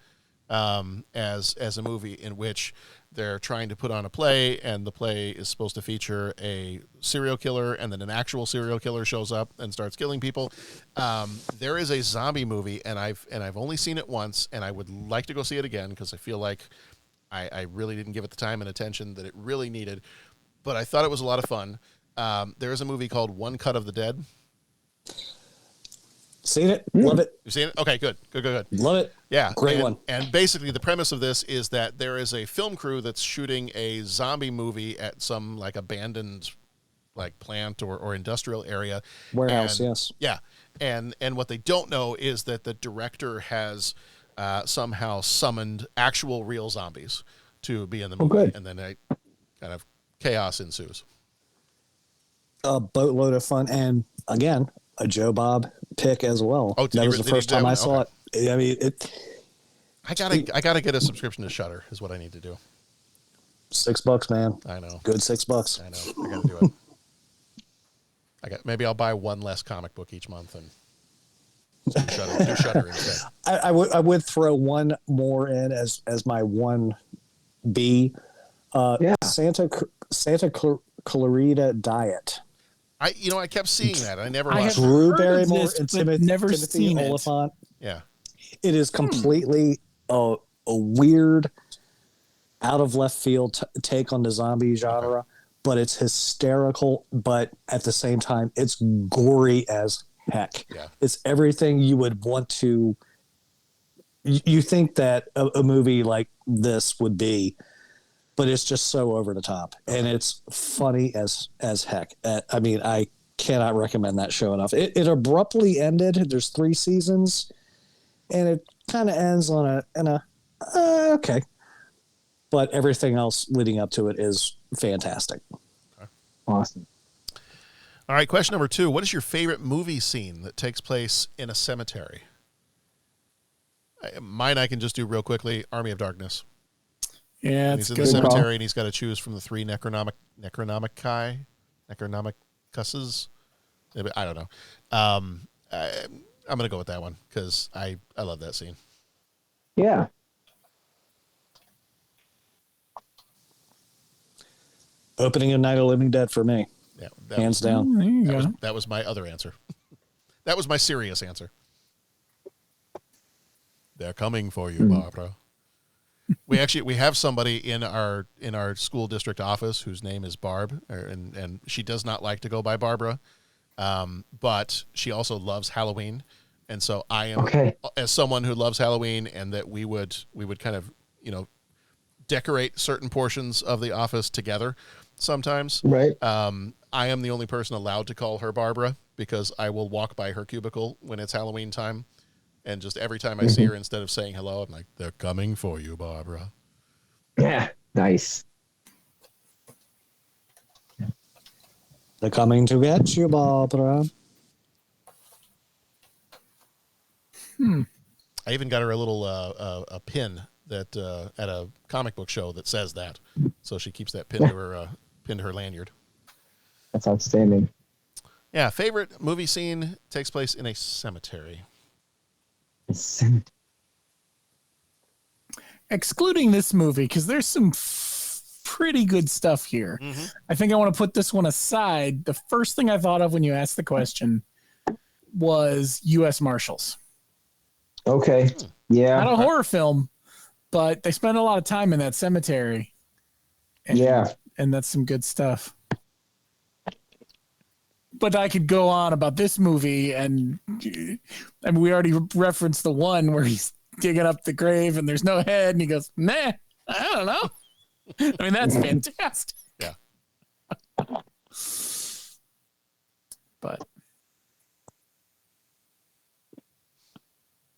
as a movie in which they're trying to put on a play, and the play is supposed to feature a serial killer, and then an actual serial killer shows up and starts killing people. There is a zombie movie, and I've only seen it once, and I would like to go see it again because I feel like I really didn't give it the time and attention that it really needed, but I thought it was a lot of fun. There is a movie called One Cut of the Dead. Seen it, love it. You've seen it? Okay, good. Love it. Yeah, great one. And basically, the premise of this is that there is a film crew that's shooting a zombie movie at some like abandoned, like plant or industrial area, warehouse. And, yes. Yeah, and what they don't know is that the director has somehow summoned actual real zombies to be in the movie, and then kind of chaos ensues. A boatload of fun, and again, a Joe Bob pick as well. Oh, that was the first time I saw it. I mean, I gotta get a subscription to Shudder. Is what I need to do. $6, man. I know. Good $6. I know. I gotta do it. Maybe I'll buy one less comic book each month and do Shudder instead. I would throw one more in as my 1B. Santa Clarita Diet. I kept seeing that. I never watched it. Drew Barrymore and never Timothy seen Oliphant. Yeah. It is completely a weird, out of left field take on the zombie genre, but it's hysterical. But at the same time, it's gory as heck. Yeah. It's everything you would want to. You think that a movie like this would be, but it's just so over the top, and it's funny as heck. I mean, I cannot recommend that show enough. It abruptly ended. There's 3 seasons, and it kind of ends on okay. But everything else leading up to it is fantastic. Okay. Awesome. All right, question number 2. What is your favorite movie scene that takes place in a cemetery? Mine I can just do real quickly. Army of Darkness. Yeah, he's in the cemetery, and he's got to choose from the 3 necronomicusses. I don't know. I'm going to go with that one because I love that scene. Yeah. Opening of Night of the Living Dead for me. Yeah, hands down. That was my other answer. That was my serious answer. They're coming for you, Barbara. We have somebody in our school district office whose name is Barb, and she does not like to go by Barbara, but she also loves Halloween, and so I am as someone who loves Halloween, and that we would kind of decorate certain portions of the office together sometimes. Right. I am the only person allowed to call her Barbara because I will walk by her cubicle when it's Halloween time. And just every time I see her, instead of saying hello, I'm like, they're coming for you, Barbara. Yeah, nice. They're coming to get you, Barbara. I even got her a little a pin that at a comic book show that says that, so she keeps that pin to her lanyard. That's outstanding. Yeah, favorite movie scene takes place in a cemetery. Excluding this movie, because there's some pretty good stuff here. Mm-hmm. I think I want to put this one aside. The first thing I thought of when you asked the question was U.S. Marshals. Okay. Yeah. Not a horror film, but they spend a lot of time in that cemetery. And that's some good stuff. But I could go on about this movie, and I mean, we already referenced the one where he's digging up the grave and there's no head, and he goes, "Nah, I don't know." I mean, that's fantastic. Yeah. But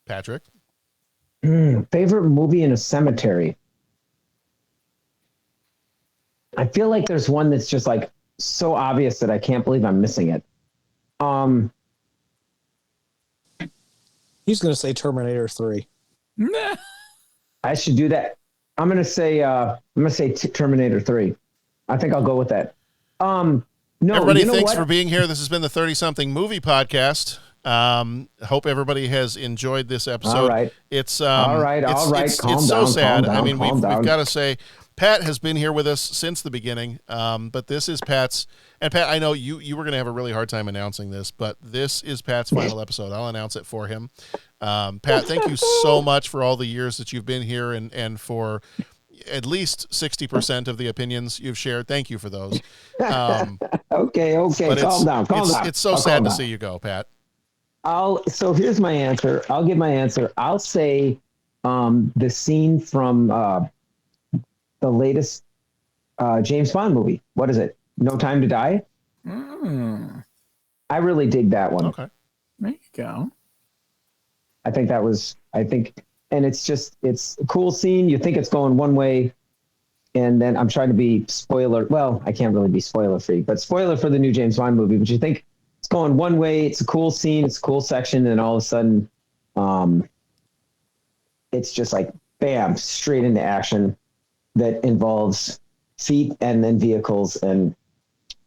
Patrick, favorite movie in a cemetery. I feel like there's one that's just like so obvious that I can't believe I'm missing it. He's going to say Terminator 3. Nah. I should do that. I'm going to say Terminator 3. I think I'll go with that. No, everybody, you know thanks what? for being here. This has been the 30-something movie podcast. Hope everybody has enjoyed this episode. All right. It's all right. It's Calm so down, sad. calm I mean, down, we've got to say, Pat has been here with us since the beginning. But this is Pat's, and Pat, I know you were going to have a really hard time announcing this, but this is Pat's final episode. I'll announce it for him. Pat, thank you so much for all the years that you've been here and for at least 60% of the opinions you've shared. Thank you for those. Okay. Calm down. It's so sad to see you go, Pat. So here's my answer. I'll give my answer. I'll say the scene from the latest James Bond movie. What is it? No Time to Die? I really dig that one. Okay. There you go. And it's a cool scene. You think it's going one way, and then I'm trying to be spoiler. Well, I can't really be spoiler free, but spoiler for the new James Bond movie. But you think it's going one way. It's a cool scene. It's a cool section, and all of a sudden, it's just like bam, straight into action that involves feet and then vehicles, and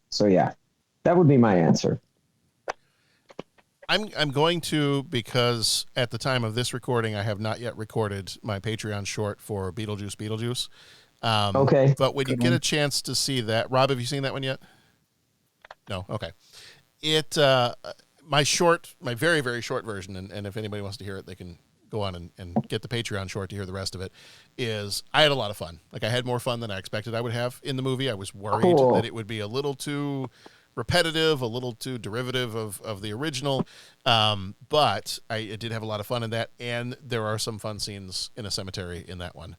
so yeah, that would be my answer. I'm going to, because at the time of this recording, I have not yet recorded my Patreon short for Beetlejuice. Okay. But when you get a chance to see that, Rob, have you seen that one yet? No. Okay. My very, very short version, and if anybody wants to hear it, they can go on and get the Patreon short to hear the rest of it, is I had a lot of fun. Like, I had more fun than I expected I would have in the movie. I was worried that it would be a little too repetitive, a little too derivative of the original, but I did have a lot of fun in that, and there are some fun scenes in a cemetery in that one.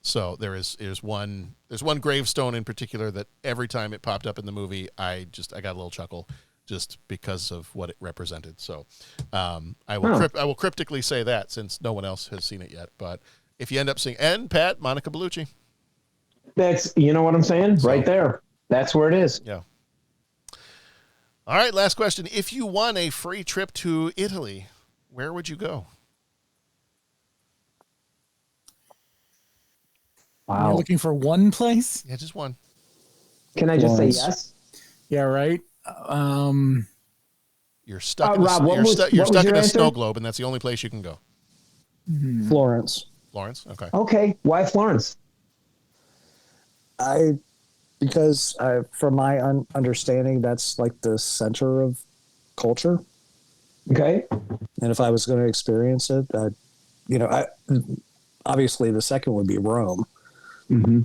So there's one gravestone in particular that every time it popped up in the movie, I got a little chuckle just because of what it represented. So I will cryptically say that, since no one else has seen it yet. But if you end up seeing, and Pat, Monica Bellucci, that's, you know what I'm saying, right there. That's where it is. Yeah. All right, last question. If you won a free trip to Italy, where would you go? Wow. You're looking for one place? Yeah, just one. Can I just say yes? Yeah, right. You're stuck. Rob, you're stuck in a answer? snow globe, and that's the only place you can go. Florence. Florence. Okay. Okay. Why Florence? Because from my understanding, that's like the center of culture. Okay. And if I was going to experience it, obviously the second would be Rome. Mm-hmm.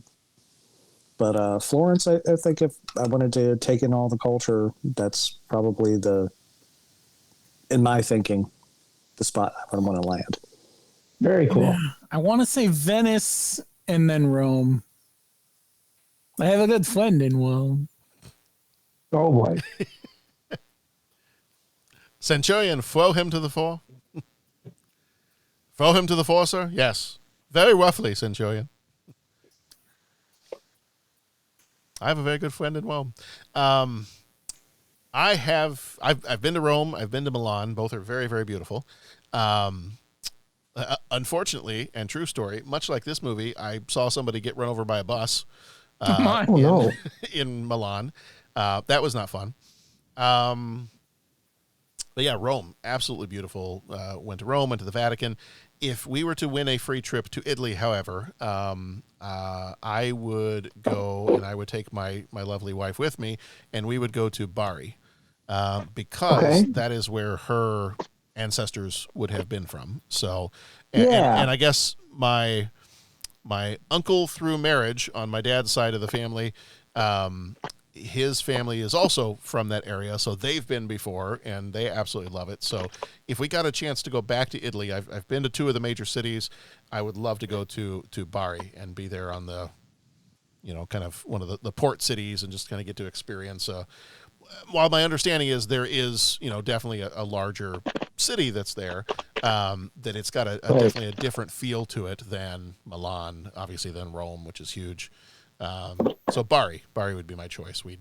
But Florence, I think if I wanted to take in all the culture, that's probably in my thinking, the spot I would want to land. Very cool. Yeah. I want to say Venice and then Rome. I have a good friend in Rome. Oh boy. Centurion, throw him to the fore. Throw him to the fore, sir? Yes. Very roughly, Centurion. I have a very good friend in Rome. I've been to Rome. I've been to Milan. Both are very, very beautiful. Unfortunately, and true story, much like this movie, I saw somebody get run over by a bus in Milan. That was not fun. But yeah, Rome, absolutely beautiful. Went to Rome, went to the Vatican. If we were to win a free trip to Italy, however, I would go, and I would take my lovely wife with me, and we would go to Bari, because that is where her ancestors would have been from. So, and I guess my uncle through marriage on my dad's side of the family, his family is also from that area, so they've been before, and they absolutely love it. So if we got a chance to go back to Italy, I've been to two of the major cities. I would love to go to Bari and be there on the, kind of one of the port cities, and just kind of get to experience. While my understanding is there is, definitely a larger city that's there, that it's got definitely a different feel to it than Milan, obviously, than Rome, which is huge. So Bari would be my choice. We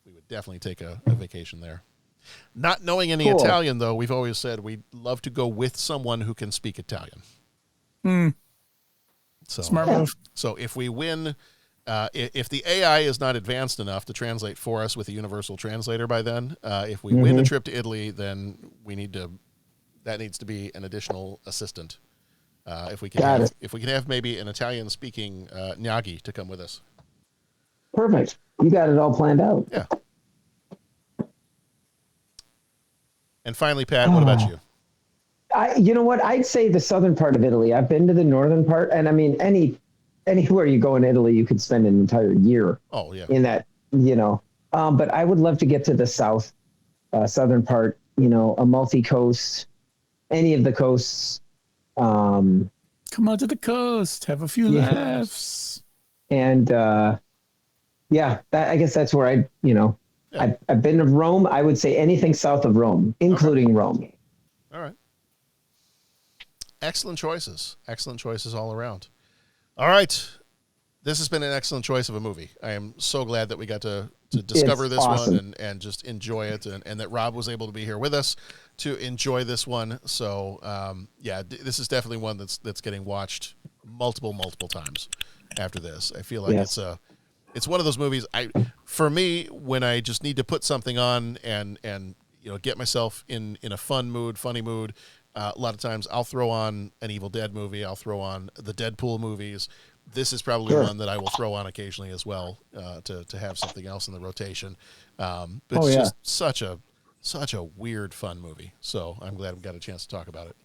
would definitely take a vacation there. Not knowing any Italian, though, we've always said we'd love to go with someone who can speak Italian. So smart move. So if we win If the AI is not advanced enough to translate for us with a universal translator by then, if we win a trip to Italy, then that needs to be an additional assistant. If we can have maybe an Italian speaking Nyagi to come with us. Perfect. You got it all planned out. Yeah. And finally, Pat, what about you? You know what? I'd say the southern part of Italy. I've been to the northern part, and I mean, anywhere you go in Italy, you could spend an entire year. Oh yeah. In that, but I would love to get to the southern part. Amalfi Coast, any of the coasts. Come on to the coast, have a few laughs. And I guess that's where I've been to Rome. I would say anything south of Rome, including Rome. All right. Excellent choices all around. All right. This has been an excellent choice of a movie. I am so glad that we got to discover this one and just enjoy it, and that Rob was able to be here with us to enjoy this one. So, this is definitely one that's getting watched multiple times after this. I feel like it's one of those movies. For me, when I just need to put something on and get myself in a funny mood, a lot of times I'll throw on an Evil Dead movie. I'll throw on the Deadpool movies. This is probably one that I will throw on occasionally as well to have something else in the rotation. But it's just such a weird, fun movie. So I'm glad we got a chance to talk about it.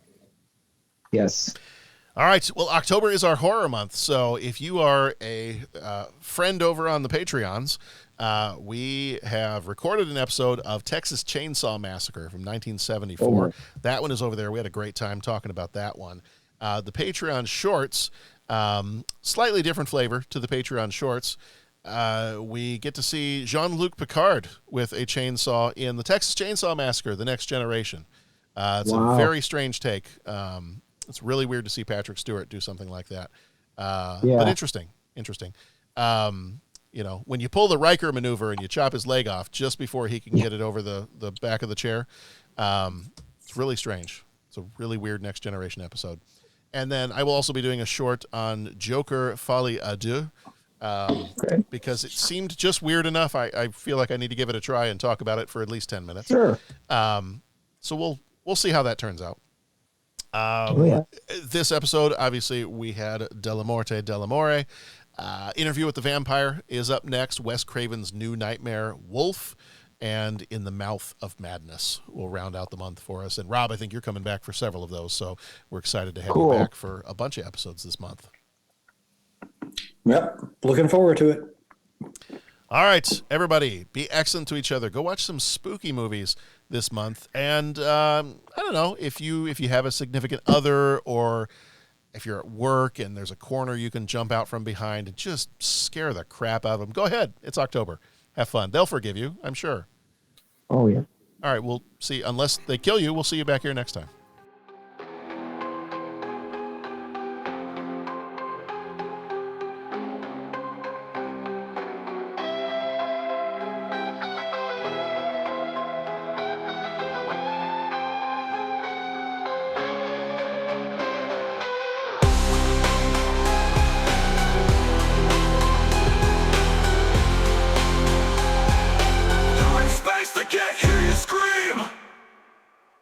Yes. All right. Well, October is our horror month. So if you are a friend over on the Patreons, we have recorded an episode of Texas Chainsaw Massacre from 1974. That one is over there. We had a great time talking about that one. The Patreon shorts, slightly different flavor to the Patreon shorts. We get to see Jean-Luc Picard with a chainsaw in the Texas Chainsaw Massacre, The Next Generation. It's a very strange take. It's really weird to see Patrick Stewart do something like that. But interesting. When you pull the Riker maneuver and you chop his leg off just before he can get it over the back of the chair, it's really strange. It's a really weird Next Generation episode. And then I will also be doing a short on Joker Folie à Deux, because it seemed just weird enough. I feel like I need to give it a try and talk about it for at least 10 minutes. Sure. So we'll see how that turns out. This episode, obviously, we had Dellamorte Dellamore. Interview with the Vampire is up next. Wes Craven's new nightmare, Wolf, and In the Mouth of Madness will round out the month for us. And Rob, I think you're coming back for several of those, so we're excited to have you back for a bunch of episodes this month. Yep, looking forward to it. All right, everybody, be excellent to each other. Go watch some spooky movies this month. And I don't know, if you have a significant other, or if you're at work and there's a corner you can jump out from behind and just scare the crap out of them, go ahead. It's October. Have fun. They'll forgive you, I'm sure. Oh, yeah. All right, we'll see. Unless they kill you, we'll see you back here next time.